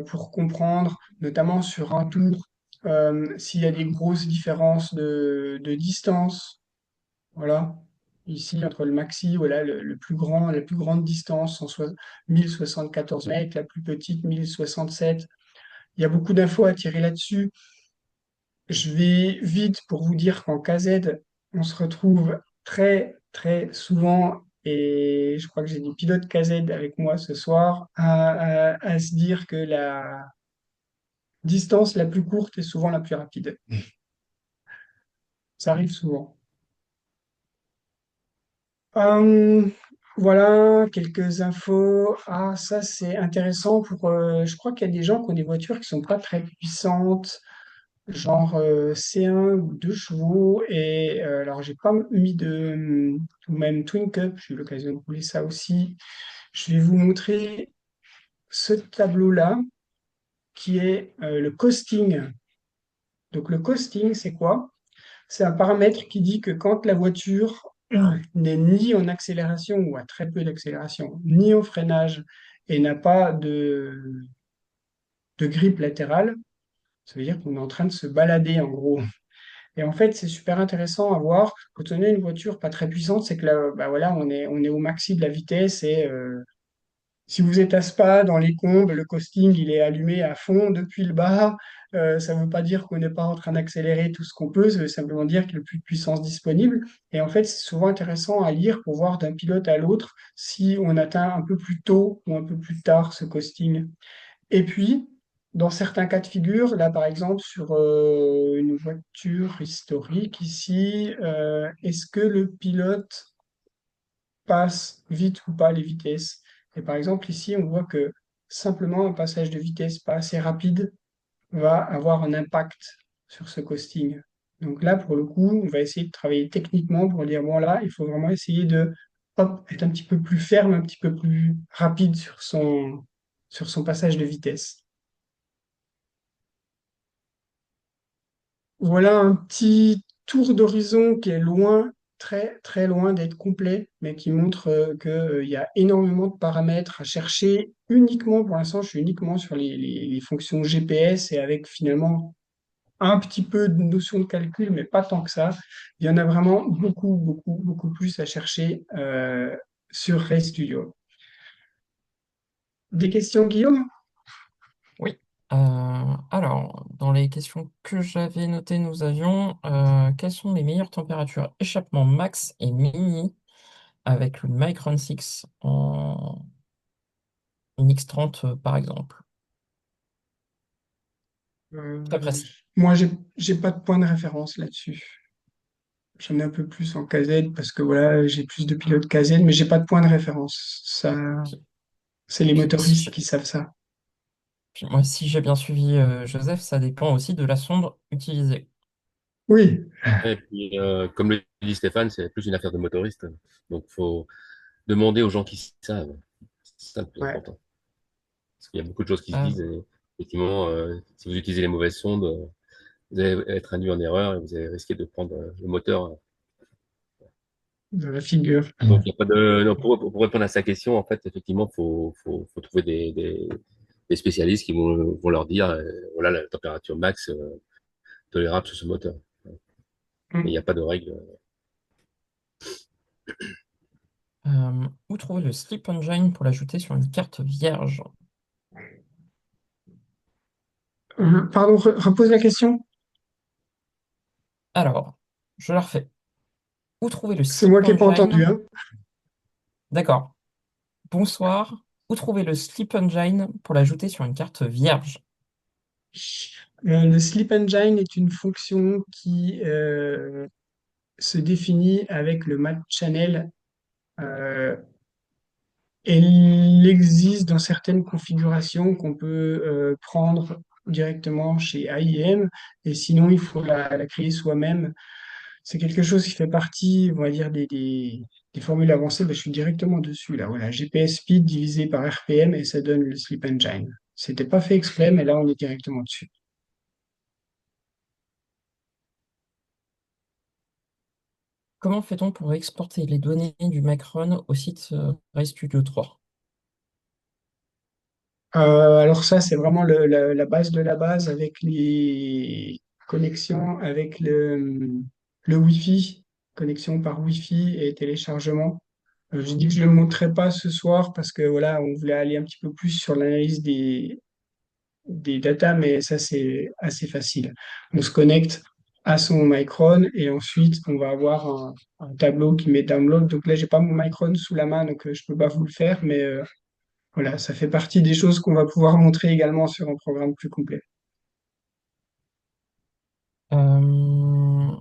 pour comprendre, notamment sur un tour, s'il y a des grosses différences de distance. Voilà. Ici, entre le maxi, voilà, le plus grand, la plus grande distance, 1074 mètres, la plus petite, 1067. Il y a beaucoup d'infos à tirer là-dessus. Je vais vite pour vous dire qu'en KZ, on se retrouve très, très souvent, et je crois que j'ai des pilotes KZ avec moi ce soir, à se dire que la distance la plus courte est souvent la plus rapide. Ça arrive souvent. Hum, voilà, quelques infos. Ah, ça c'est intéressant pour. Je crois qu'il y a des gens qui ont des voitures qui sont pas très puissantes, genre C1 ou 2 chevaux. Et alors, j'ai pas mis ou même Twin Cup, j'ai eu l'occasion de rouler ça aussi. Je vais vous montrer ce tableau-là qui est le costing. Donc, le costing, c'est quoi? C'est un paramètre qui dit que quand la voiture n'est ni en accélération ou a très peu d'accélération, ni en freinage et n'a pas de grippe latérale, ça veut dire qu'on est en train de se balader en gros. Et en fait, c'est super intéressant à voir. Quand on a une voiture pas très puissante, c'est que là, bah voilà, on est au maxi de la vitesse et si vous êtes à Spa, dans les combes, le costing, il est allumé à fond depuis le bas. Ça ne veut pas dire qu'on n'est pas en train d'accélérer tout ce qu'on peut, ça veut simplement dire qu'il y a plus de puissance disponible. Et en fait, c'est souvent intéressant à lire pour voir d'un pilote à l'autre si on atteint un peu plus tôt ou un peu plus tard ce costing. Et puis, dans certains cas de figure, là par exemple sur une voiture historique ici, est-ce que le pilote passe vite ou pas les vitesses? Et par exemple ici, on voit que simplement un passage de vitesse pas assez rapide va avoir un impact sur ce costing. Donc là, pour le coup, on va essayer de travailler techniquement pour dire, bon là, il faut vraiment essayer de hop, être un petit peu plus ferme, un petit peu plus rapide sur son passage de vitesse. Voilà un petit tour d'horizon qui est loin, très très loin d'être complet, mais qui montre qu'il y a énormément de paramètres à chercher uniquement, pour l'instant, je suis uniquement sur les fonctions GPS et avec finalement un petit peu de notion de calcul, mais pas tant que ça. Il y en a vraiment beaucoup, beaucoup, beaucoup plus à chercher sur RayStudio. Des questions, Guillaume? Oui. Alors, dans les questions que j'avais notées, nous avions quelles sont les meilleures températures échappement max et mini avec une Micron 6 en une X30 par exemple. Très Euh, précis. Moi, j'ai pas de point de référence là-dessus. J'en ai un peu plus en KZ parce que voilà, j'ai plus de pilotes KZ, mais j'ai pas de point de référence. Ça, Puis, c'est les puis si motoristes j'ai qui savent ça. puis moi, si j'ai bien suivi Joseph, ça dépend aussi de la sonde utilisée. Oui, Et puis, comme le dit Stéphane, c'est plus une affaire de motoriste. Donc, faut demander aux gens qui savent. C'est ça le plus ouais. important. Parce qu'il y a beaucoup de choses qui se Euh, disent. Et effectivement, si vous utilisez les mauvaises sondes, vous allez être induit en erreur et vous allez risquer de prendre le moteur. De la figure. Donc, il y a pas de, non, pour répondre à sa question, en fait, effectivement, faut trouver des spécialistes qui vont leur dire, voilà, la température max tolérable sur ce moteur. Mais il n'y a Mm. pas de règle. où trouver le slip engine pour l'ajouter sur une carte vierge? Pardon, repose la question. Alors, je la refais. Où trouver le C'est slip moi qui n'ai pas entendu, engine? hein. D'accord. Bonsoir. Où trouver le slip engine pour l'ajouter sur une carte vierge? Le sleep engine est une fonction qui se définit avec le match channel. Euh, Elle existe dans certaines configurations qu'on peut prendre directement chez AIM, et sinon il faut la créer soi-même. C'est quelque chose qui fait partie, on va dire, des formules avancées. Ben, je suis directement dessus là. Voilà, GPS speed divisé par RPM et ça donne le Sleep Engine. C'était pas fait exprès, mais là on est directement dessus. Comment fait-on pour exporter les données du Macron au site RStudio 3? Alors ça, c'est vraiment la base de la base avec les connexions avec le Wi-Fi, connexion par Wi-Fi et téléchargement. Je dis que je ne le montrerai pas ce soir parce que voilà, on voulait aller un petit peu plus sur l'analyse des datas, mais ça, c'est assez facile. On se connecte à son Micron et ensuite, on va avoir un tableau qui met download. Donc là, j'ai pas mon Micron sous la main, donc je peux pas vous le faire, mais voilà, ça fait partie des choses qu'on va pouvoir montrer également sur un programme plus complet. Euh,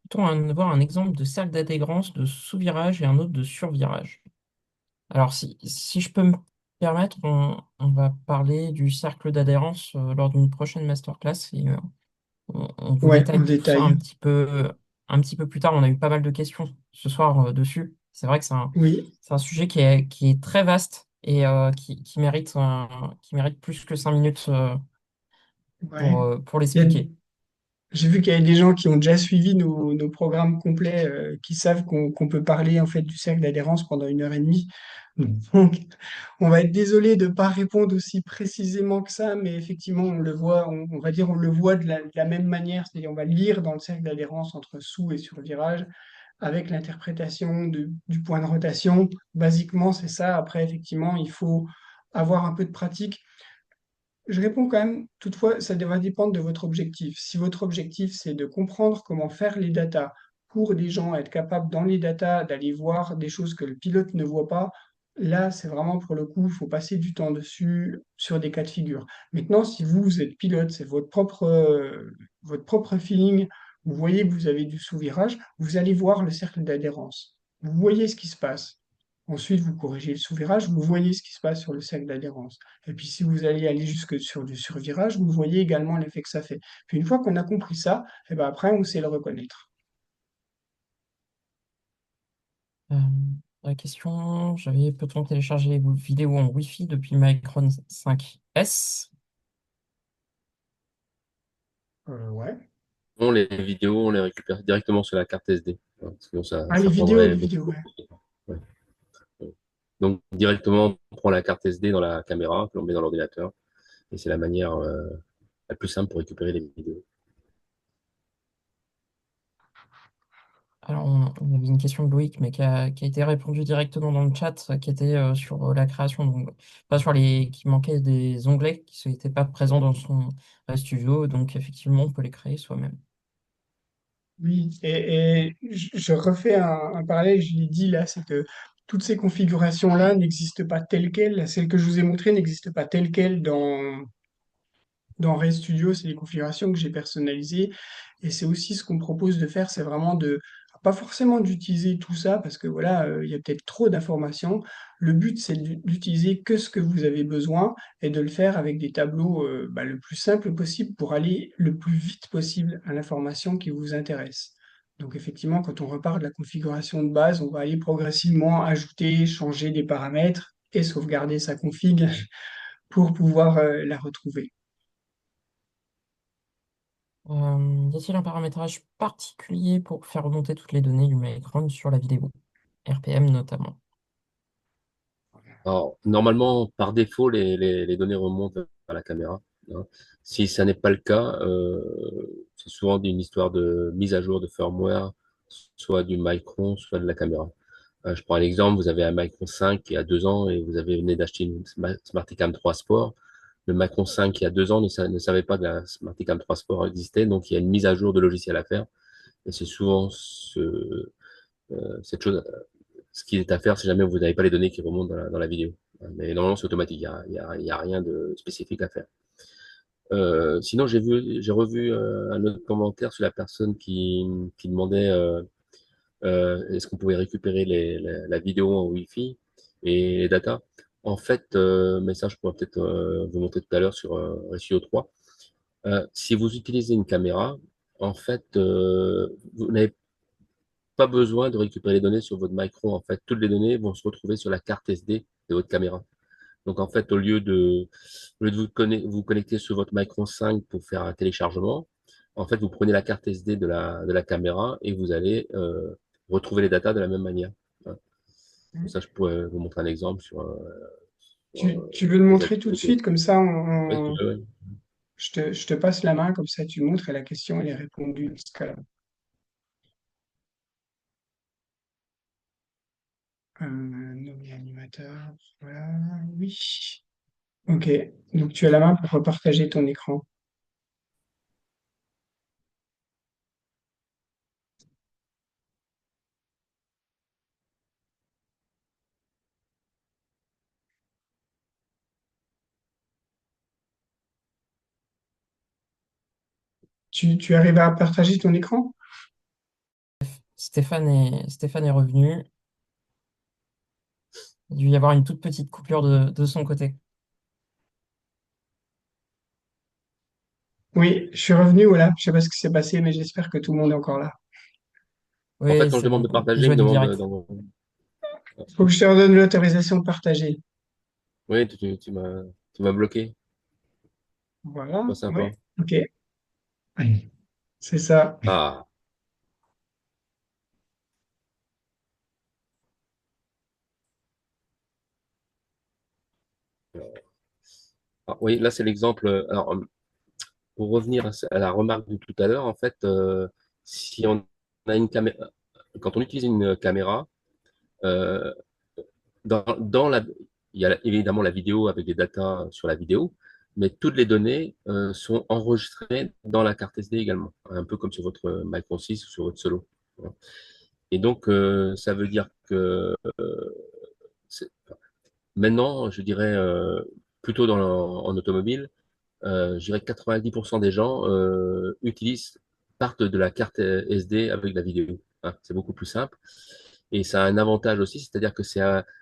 Peut-on avoir un exemple de cercle d'adhérence de sous-virage et un autre de survirage? Alors, si je peux me permettre, on va parler du cercle d'adhérence lors d'une prochaine masterclass et on vous Ouais, en détaille tout ça détail. un petit peu plus tard. On a eu pas mal de questions ce soir dessus. C'est vrai que Oui, c'est un sujet qui est très vaste et qui mérite plus que 5 minutes ouais. pour Il y a- l'expliquer. J'ai vu qu'il y avait des gens qui ont déjà suivi nos programmes complets, qui savent qu'on peut parler en fait du cercle d'adhérence pendant 1 heure et demie. Donc, on va être désolé de ne pas répondre aussi précisément que ça, mais effectivement, on le voit, on va dire, on le voit de la même manière, c'est-à-dire on va lire dans le cercle d'adhérence entre sous et sur virage avec l'interprétation du point de rotation. Basiquement, c'est ça. Après, effectivement, il faut avoir un peu de pratique. Je réponds quand même, toutefois, ça devra dépendre de votre objectif. Si votre objectif, c'est de comprendre comment faire les datas pour des gens, être capable dans les datas d'aller voir des choses que le pilote ne voit pas, là, c'est vraiment pour le coup, il faut passer du temps dessus sur des cas de figure. Maintenant, si vous, vous êtes pilote, c'est votre propre feeling, vous voyez que vous avez du sous-virage, vous allez voir le cercle d'adhérence. Vous voyez ce qui se passe. Ensuite, vous corrigez le sous-virage, vous voyez ce qui se passe sur le cercle d'adhérence. Et puis, si vous allez aller jusque sur du survirage, vous voyez également l'effet que ça fait. Puis, une fois qu'on a compris ça, et ben après, on sait le reconnaître. Euh, la question, j'avais peut-on télécharger vos vidéos en Wi-Fi depuis Micron 5S? Ouais. Bon, les vidéos, on les récupère directement sur la carte SD. Hein, sinon, Ah, ça les prendrait vidéos, beaucoup ouais. de temps. Ouais. Donc, directement, on prend la carte SD dans la caméra, que l'on met dans l'ordinateur. Et c'est la manière la plus simple pour récupérer les vidéos. Alors, on avait une question de Loïc, mais qui a été répondue directement dans le chat, qui était sur la création, donc pas sur qui manquait des onglets qui n'étaient pas présents dans son studio, donc effectivement, on peut les créer soi-même. Oui, et je refais un parallèle, je l'ai dit là, c'est que toutes ces configurations-là n'existent pas telles quelles. Celle que je vous ai montrée n'existe pas telle quelle dans Ray Studio. C'est des configurations que j'ai personnalisées. Et c'est aussi ce qu'on me propose de faire, c'est vraiment de, pas forcément d'utiliser tout ça, parce que voilà, il y a peut-être trop d'informations. Le but, c'est d'utiliser que ce que vous avez besoin et de le faire avec des tableaux le plus simple possible pour aller le plus vite possible à l'information qui vous intéresse. Donc effectivement, quand on repart de la configuration de base, on va aller progressivement ajouter, changer des paramètres et sauvegarder sa config pour pouvoir la retrouver. Y a-t-il un paramétrage particulier pour faire remonter toutes les données du Maelstrom sur la vidéo, RPM notamment? Alors, normalement, par défaut, les données remontent à la caméra, hein. Si ça n'est pas le cas, c'est souvent une histoire de mise à jour de firmware, soit du Micron, soit de la caméra. Je prends un exemple, vous avez un Micron 5 qui a 2 ans et vous avez venu d'acheter une SmartCam 3 Sport. Le Micron 5 qui a 2 ans ne savait pas que la SmartCam 3 Sport existait, donc il y a une mise à jour de logiciel à faire. Et c'est souvent cette chose, ce qui est à faire si jamais vous n'avez pas les données qui remontent dans la vidéo. Mais normalement, c'est automatique, il y a rien de spécifique à faire. Sinon, j'ai revu un autre commentaire sur la personne qui demandait est-ce qu'on pouvait récupérer la vidéo en Wi-Fi et les data. En fait, mais ça, je pourrais peut-être vous montrer tout à l'heure sur Ratio 3. Si vous utilisez une caméra, en fait, vous n'avez pas besoin de récupérer les données sur votre micro. En fait, toutes les données vont se retrouver sur la carte SD de votre caméra. Donc, en fait, au lieu de vous connecter sur votre Micron 5 pour faire un téléchargement, en fait, vous prenez la carte SD de la caméra et vous allez retrouver les datas de la même manière. Voilà. Ça, je pourrais vous montrer un exemple sur, Tu veux le les montrer tout de activités. suite, comme ça Oui, si tu veux. je te passe la main, comme ça tu montres et la question elle est répondue dans ce cas-là. Nommer animateur, voilà, oui. Ok, donc tu as la main pour repartager ton écran. Tu arrives à partager ton écran? Stéphane est revenu. Il a dû y avoir une toute petite coupure de son côté. Oui, je suis revenu, voilà. Je sais pas ce qui s'est passé, mais j'espère que tout le monde est encore là. En fait, Oui, quand je c'est demande bon. de Les partager, il joies me du demande direct. Faut que je te redonne l'autorisation de partager. Oui, tu m'as bloqué. Voilà, Pas sympa. ouais, ok. Oui, c'est ça. Ah. Ah, oui, là, c'est l'exemple. Alors, pour revenir à la remarque de tout à l'heure, en fait, si on a une caméra, quand on utilise une caméra, euh, dans il y a évidemment la vidéo avec des datas sur la vidéo, mais toutes les données sont enregistrées dans la carte SD également, un peu comme sur votre Micron 6 ou sur votre Solo. Voilà. Et donc, ça veut dire que enfin, maintenant, je dirais plutôt en automobile, je dirais que 90% des gens partent de la carte SD avec la vidéo. Hein, c'est beaucoup plus simple. Et ça a un avantage aussi, c'est-à-dire que c'est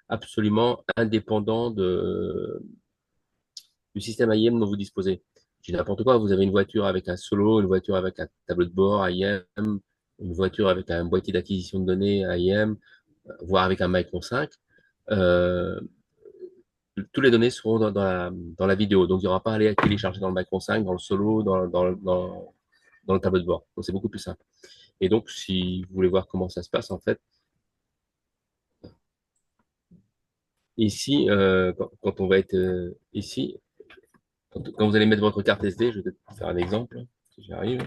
absolument indépendant du système IM dont vous disposez. Je dis n'importe quoi, vous avez une voiture avec un solo, une voiture avec un tableau de bord IM, une voiture avec un boîtier d'acquisition de données IM, voire avec un Micron 5. Euh, Toutes les données seront dans la vidéo. Donc, il n'y aura pas à aller télécharger dans le Micron 5, dans le solo, dans le tableau de bord. Donc, c'est beaucoup plus simple. Et donc, si vous voulez voir comment ça se passe, en fait, ici, quand on va être ici, quand vous allez mettre votre carte SD, je vais peut-être faire un exemple, si j'y arrive.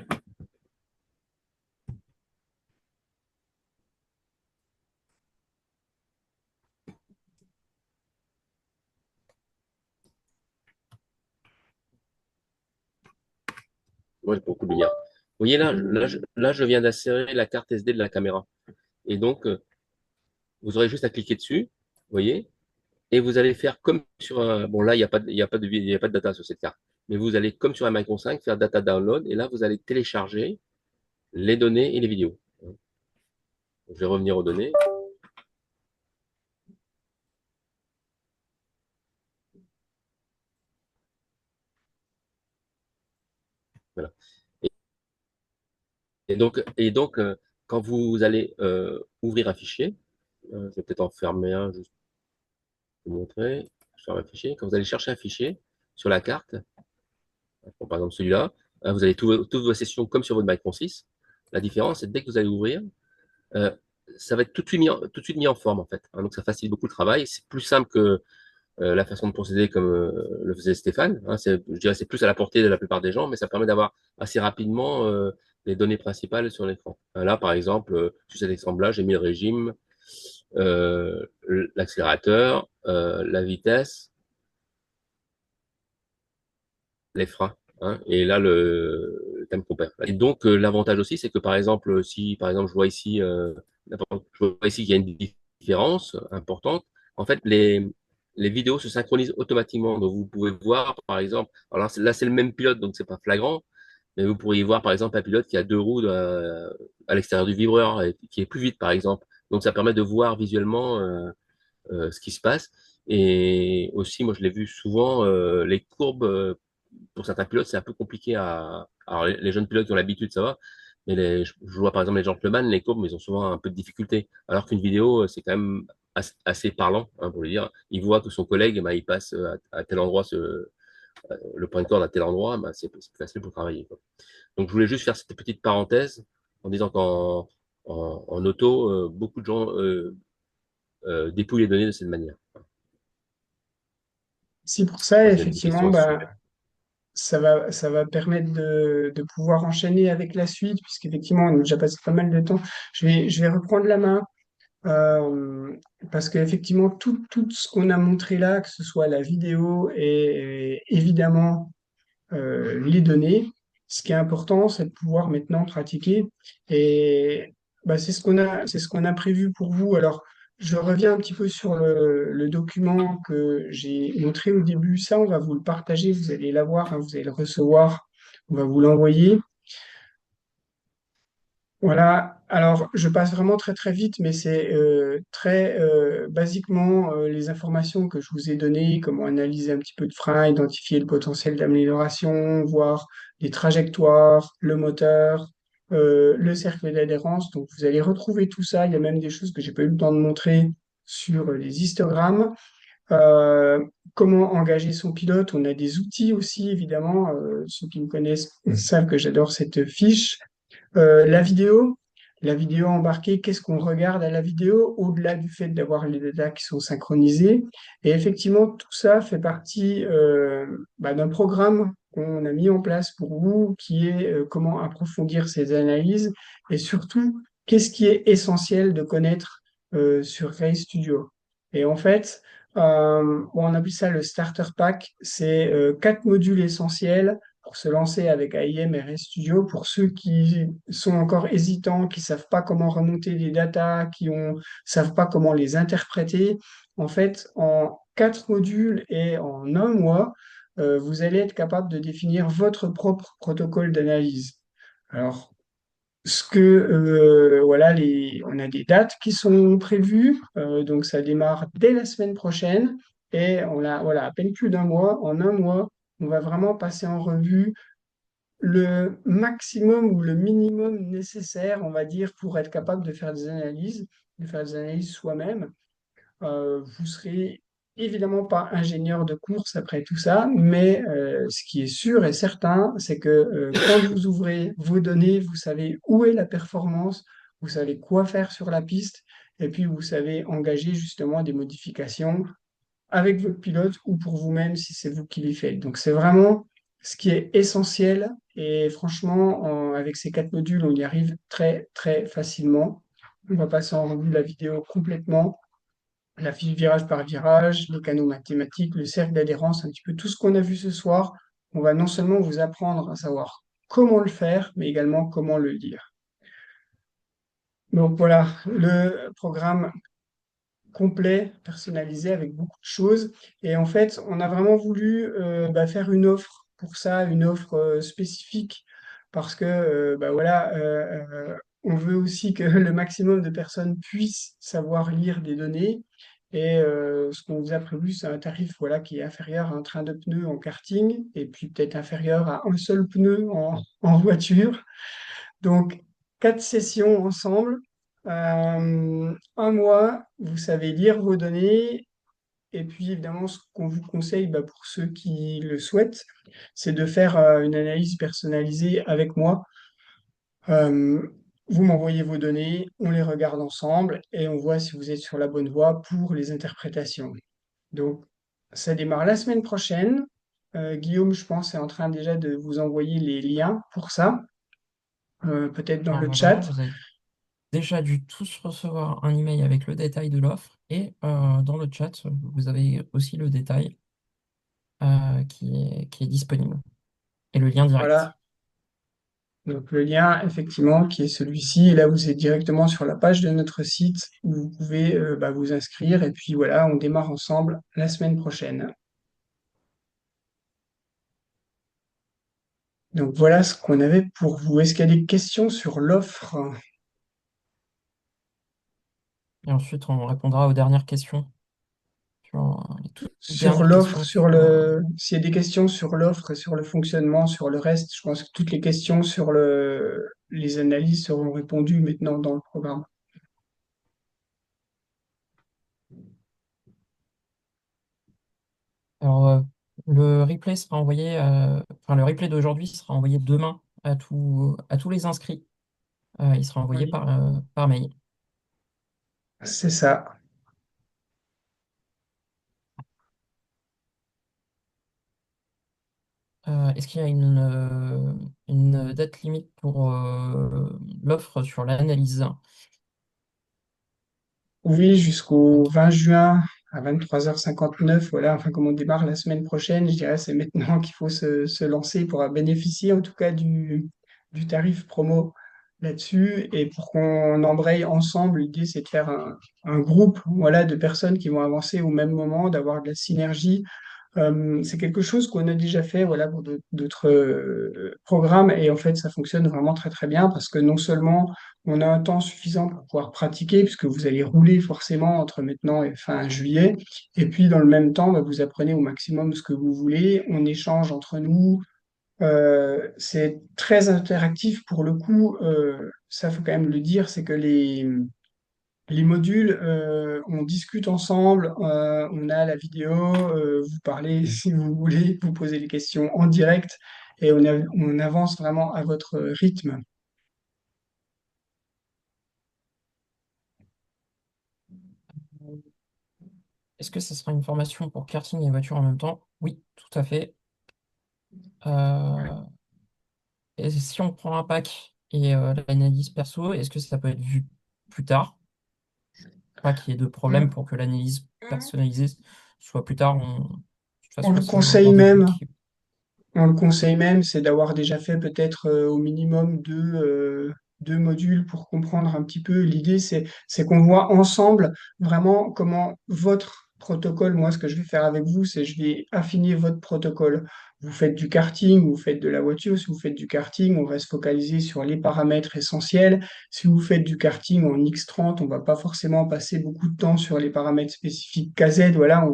Moi, j'ai beaucoup de lumière. voyez là, je viens d'insérer la carte SD de la caméra. Et donc, vous aurez juste à cliquer dessus, vous voyez, et vous allez faire comme sur un, bon là, il y a pas de, il y a pas de data sur cette carte, mais vous allez, comme sur un Micron 5, faire data download, et là, vous allez télécharger les données et les vidéos. Je vais revenir aux données. Voilà. Et, et donc, quand vous allez ouvrir un fichier, je vais peut-être en fermer un, juste pour vous montrer. Je ferme un fichier. Quand vous allez chercher un fichier sur la carte, bon, par exemple celui-là, vous avez toutes vos sessions comme sur votre Micron 6. La différence, c'est que dès que vous allez ouvrir, euh, ça va être tout de suite mis en forme en fait. Donc ça facilite beaucoup le travail. C'est plus simple que la façon de procéder comme le faisait Stéphane. Je dirais c'est plus à la portée de la plupart des gens, mais ça permet d'avoir assez rapidement les données principales sur l'écran. Là, par exemple, sur cet exemple-là, j'ai mis le régime, l'accélérateur, la vitesse, les freins. Et là, le thème qu'on perd. Et donc, l'avantage aussi, c'est que par exemple, si par exemple je vois ici, je vois ici qu'il y a une différence importante, en fait, les vidéos se synchronisent automatiquement. Donc, vous pouvez voir, par exemple, alors là, c'est le même pilote, donc c'est pas flagrant, mais vous pourriez voir, par exemple, un pilote qui a deux roues à l'extérieur du vibreur et qui est plus vite, par exemple. Donc, ça permet de voir visuellement ce qui se passe. Et aussi, moi, je l'ai vu souvent, les courbes pour certains pilotes, c'est un peu compliqué à. Alors, les jeunes pilotes qui ont l'habitude, ça va. Mais je vois par exemple les gentlemen, les courbes, mais ils ont souvent un peu de difficulté. Alors qu'une vidéo, c'est quand même assez parlant, pour le dire. Il voit que son collègue, bah, il passe à tel endroit, le point de corde à tel endroit, bah, c'est plus facile pour travailler, quoi. Donc, je voulais juste faire cette petite parenthèse en disant qu'en auto, beaucoup de gens dépouillent les données de cette manière. C'est pour ça, Moi, j'ai des effectivement, questions à ce sujet. bah, ça va permettre de pouvoir enchaîner avec la suite, puisqu'effectivement, on a déjà passé pas mal de temps. Je vais reprendre la main, euh, parce qu'effectivement, tout ce qu'on a montré là, que ce soit la vidéo et évidemment les données. Ce qui est important, c'est de pouvoir maintenant pratiquer. Et bah, c'est ce qu'on a prévu pour vous. Alors, je reviens un petit peu sur le document que j'ai montré au début. Ça, on va vous le partager. Vous allez l'avoir, hein, vous allez le recevoir. On va vous l'envoyer. Voilà, alors je passe vraiment très très vite, mais c'est très basiquement les informations que je vous ai données, comment analyser un petit peu de frein, identifier le potentiel d'amélioration, voir les trajectoires, le moteur, le cercle d'adhérence. Donc vous allez retrouver tout ça. Il y a même des choses que j'ai pas eu le temps de montrer sur les histogrammes. Euh, Comment engager son pilote? On a des outils aussi, évidemment. Ceux qui me connaissent savent que j'adore cette fiche. La vidéo embarquée, qu'est-ce qu'on regarde à la vidéo, au-delà du fait d'avoir les datas qui sont synchronisées. Et effectivement, tout ça fait partie d'un programme qu'on a mis en place pour vous, qui est comment approfondir ces analyses et surtout, qu'est-ce qui est essentiel de connaître sur Ray Studio. Et en fait, on appelle ça le starter pack. C'est quatre modules essentiels pour se lancer avec AIM et RStudio. Pour ceux qui sont encore hésitants, qui savent pas comment remonter les datas, savent pas comment les interpréter, en fait, en quatre modules et en un mois, vous allez être capable de définir votre propre protocole d'analyse. Alors, voilà, on a des dates qui sont prévues, donc ça démarre dès la semaine prochaine et on a voilà, à peine plus d'un mois. En un mois, on va vraiment passer en revue le maximum ou le minimum nécessaire, on va dire, pour être capable de faire des analyses soi-même. Vous serez évidemment pas ingénieur de course après tout ça, mais ce qui est sûr et certain, c'est que quand vous ouvrez vos données, vous savez où est la performance, vous savez quoi faire sur la piste, et puis vous savez engager justement des modifications avec votre pilote ou pour vous-même si c'est vous qui les faites. Donc c'est vraiment ce qui est essentiel et franchement, avec ces quatre modules, on y arrive très très facilement. On va passer en revue la vidéo complètement, la fiche virage par virage, les canaux mathématiques, le cercle d'adhérence, un petit peu tout ce qu'on a vu ce soir. On va non seulement vous apprendre à savoir comment le faire, mais également comment le lire. Donc voilà, le programme complet, personnalisé avec beaucoup de choses. Et en fait, on a vraiment voulu faire une offre pour ça, une offre spécifique, parce que voilà, on veut aussi que le maximum de personnes puissent savoir lire des données. Et ce qu'on vous a prévu, c'est un tarif voilà, qui est inférieur à un train de pneus en karting, et puis peut-être inférieur à un seul pneu en voiture. Donc, 4 sessions ensemble, un mois, vous savez lire vos données. Et puis, évidemment, ce qu'on vous conseille, pour ceux qui le souhaitent, c'est de faire une analyse personnalisée avec moi. Euh, Vous m'envoyez vos données, on les regarde ensemble et on voit si vous êtes sur la bonne voie pour les interprétations. Donc, ça démarre la semaine prochaine. Guillaume, je pense, est en train déjà de vous envoyer les liens pour ça, peut-être dans le Normalement, chat. vous avez déjà dû tous recevoir un email avec le détail de l'offre et dans le chat, vous avez aussi le détail qui est disponible et le lien direct. Voilà. Donc le lien, effectivement, qui est celui-ci. Et là, vous êtes directement sur la page de notre site où vous pouvez vous inscrire. Et puis voilà, on démarre ensemble la semaine prochaine. Donc voilà ce qu'on avait pour vous. Est-ce qu'il y a des questions sur l'offre? Et ensuite, on répondra aux dernières questions, sur les toutes Sur dernières l'offre, questions sur sur, le... S'il y a des questions sur l'offre et sur le fonctionnement, sur le reste, je pense que toutes les questions sur les analyses seront répondues maintenant dans le programme. Alors, le replay sera envoyé, enfin, le replay d'aujourd'hui sera envoyé demain à tous les inscrits. Il sera envoyé Oui, par mail. c'est ça. Est-ce qu'il y a une date limite pour l'offre sur l'analyse? Oui, jusqu'au Ok. 20 juin à 23h59. Voilà, enfin, comme on démarre la semaine prochaine, je dirais c'est maintenant qu'il faut se lancer pour bénéficier en tout cas du tarif promo là-dessus. Et pour qu'on embraye ensemble, l'idée c'est de faire un groupe voilà, de personnes qui vont avancer au même moment, d'avoir de la synergie. C'est quelque chose qu'on a déjà fait voilà, pour d'autres programmes et en fait ça fonctionne vraiment très très bien parce que non seulement on a un temps suffisant pour pouvoir pratiquer puisque vous allez rouler forcément entre maintenant et fin juillet et puis dans le même temps vous apprenez au maximum ce que vous voulez, on échange entre nous, c'est très interactif pour le coup, ça faut quand même le dire, c'est que les modules, on discute ensemble, on a la vidéo, vous parlez si vous voulez, vous posez des questions en direct et on avance vraiment à votre rythme. Est-ce que ce sera une formation pour karting et voiture en même temps? Oui, tout à fait. Euh, et si on prend un pack et l'analyse perso, est-ce que ça peut être vu plus tard? Pas qu'il y ait de problème pour que l'analyse personnalisée soit plus tard. De toute On façon, le c'est un conseille rendez-vous même, qui... on le conseille même, c'est d'avoir déjà fait peut-être au minimum deux modules pour comprendre un petit peu. L'idée, c'est qu'on voit ensemble vraiment comment votre protocole, moi, ce que je vais faire avec vous, c'est je vais affiner votre protocole. Vous faites du karting, vous faites de la voiture. Si vous faites du karting, on va se focaliser sur les paramètres essentiels. Si vous faites du karting en X30, on va pas forcément passer beaucoup de temps sur les paramètres spécifiques KZ. Voilà,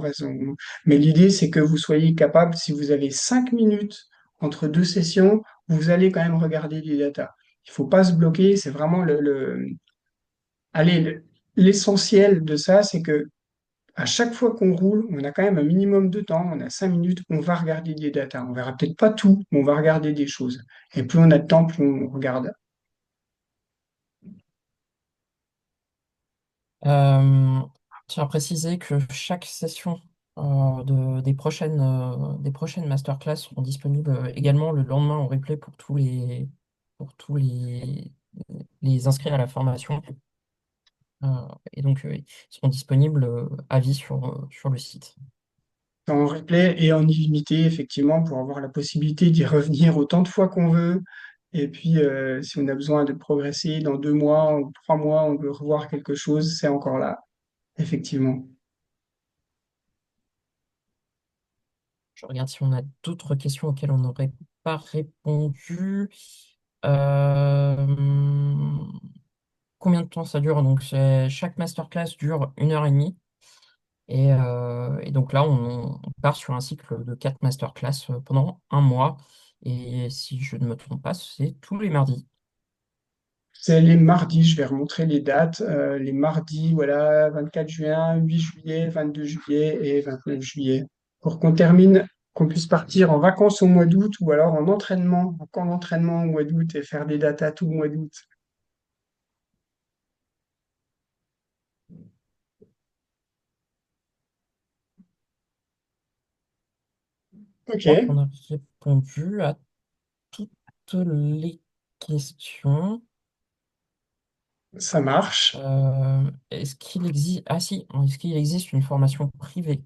mais l'idée, c'est que vous soyez capable, si vous avez 5 minutes entre deux sessions, vous allez quand même regarder les datas. Il ne faut pas se bloquer, c'est vraiment allez, l'essentiel de ça, c'est que à chaque fois qu'on roule, on a quand même un minimum de temps, on a 5 minutes, on va regarder des datas. On verra peut-être pas tout, mais on va regarder des choses. Et plus on a de temps, plus on regarde. Euh, je tiens à préciser que chaque session des prochaines masterclass seront disponibles également le lendemain en replay pour les inscrits à la formation. Et donc, ils seront disponibles à vie sur le site. En replay et en illimité, effectivement, pour avoir la possibilité d'y revenir autant de fois qu'on veut. Et puis, si on a besoin de progresser dans 2 mois ou 3 mois, on veut revoir quelque chose, c'est encore là, effectivement. Je regarde si on a d'autres questions auxquelles on n'aurait pas répondu. Euh, Combien de temps ça dure? Donc, chaque masterclass dure 1 heure et demie. Et donc là, on part sur un cycle de 4 masterclass pendant un mois. Et si je ne me trompe pas, c'est tous les mardis. C'est les mardis, je vais remontrer les dates. Les mardis, voilà, 24 juin, 8 juillet, 22 juillet et 29 juillet. Pour qu'on termine, qu'on puisse partir en vacances au mois d'août ou alors en camp d'entraînement au mois d'août et faire des datas tout le mois d'août. Je crois qu'on Ok, a répondu à toutes les questions. ça marche. Est-ce qu'il existe... Ah si, est-ce qu'il existe une formation privée?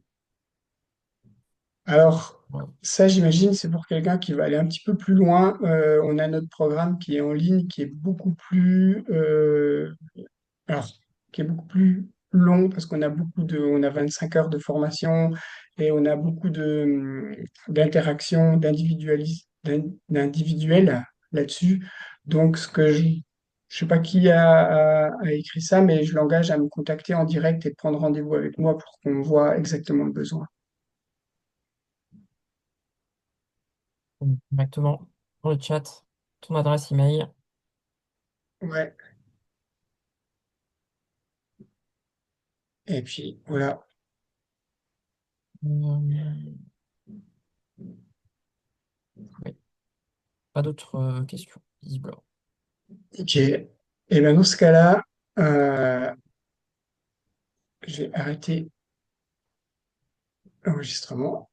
Alors, Ouais. ça, j'imagine, c'est pour quelqu'un qui va aller un petit peu plus loin. On a notre programme qui est en ligne, qui est beaucoup plus, alors, qui est beaucoup plus long parce qu'on a on a 25 heures de formation et on a beaucoup d'interactions, d'individuels là-dessus. Donc, je sais pas qui a écrit ça, mais je l'engage à me contacter en direct et de prendre rendez-vous avec moi pour qu'on voit exactement le besoin. Directement dans le chat, ton adresse email. Ouais. Et puis, voilà. Euh, oui, pas d'autres questions, visiblement. Ok. Et bien, dans ce cas-là, euh, je vais arrêter l'enregistrement.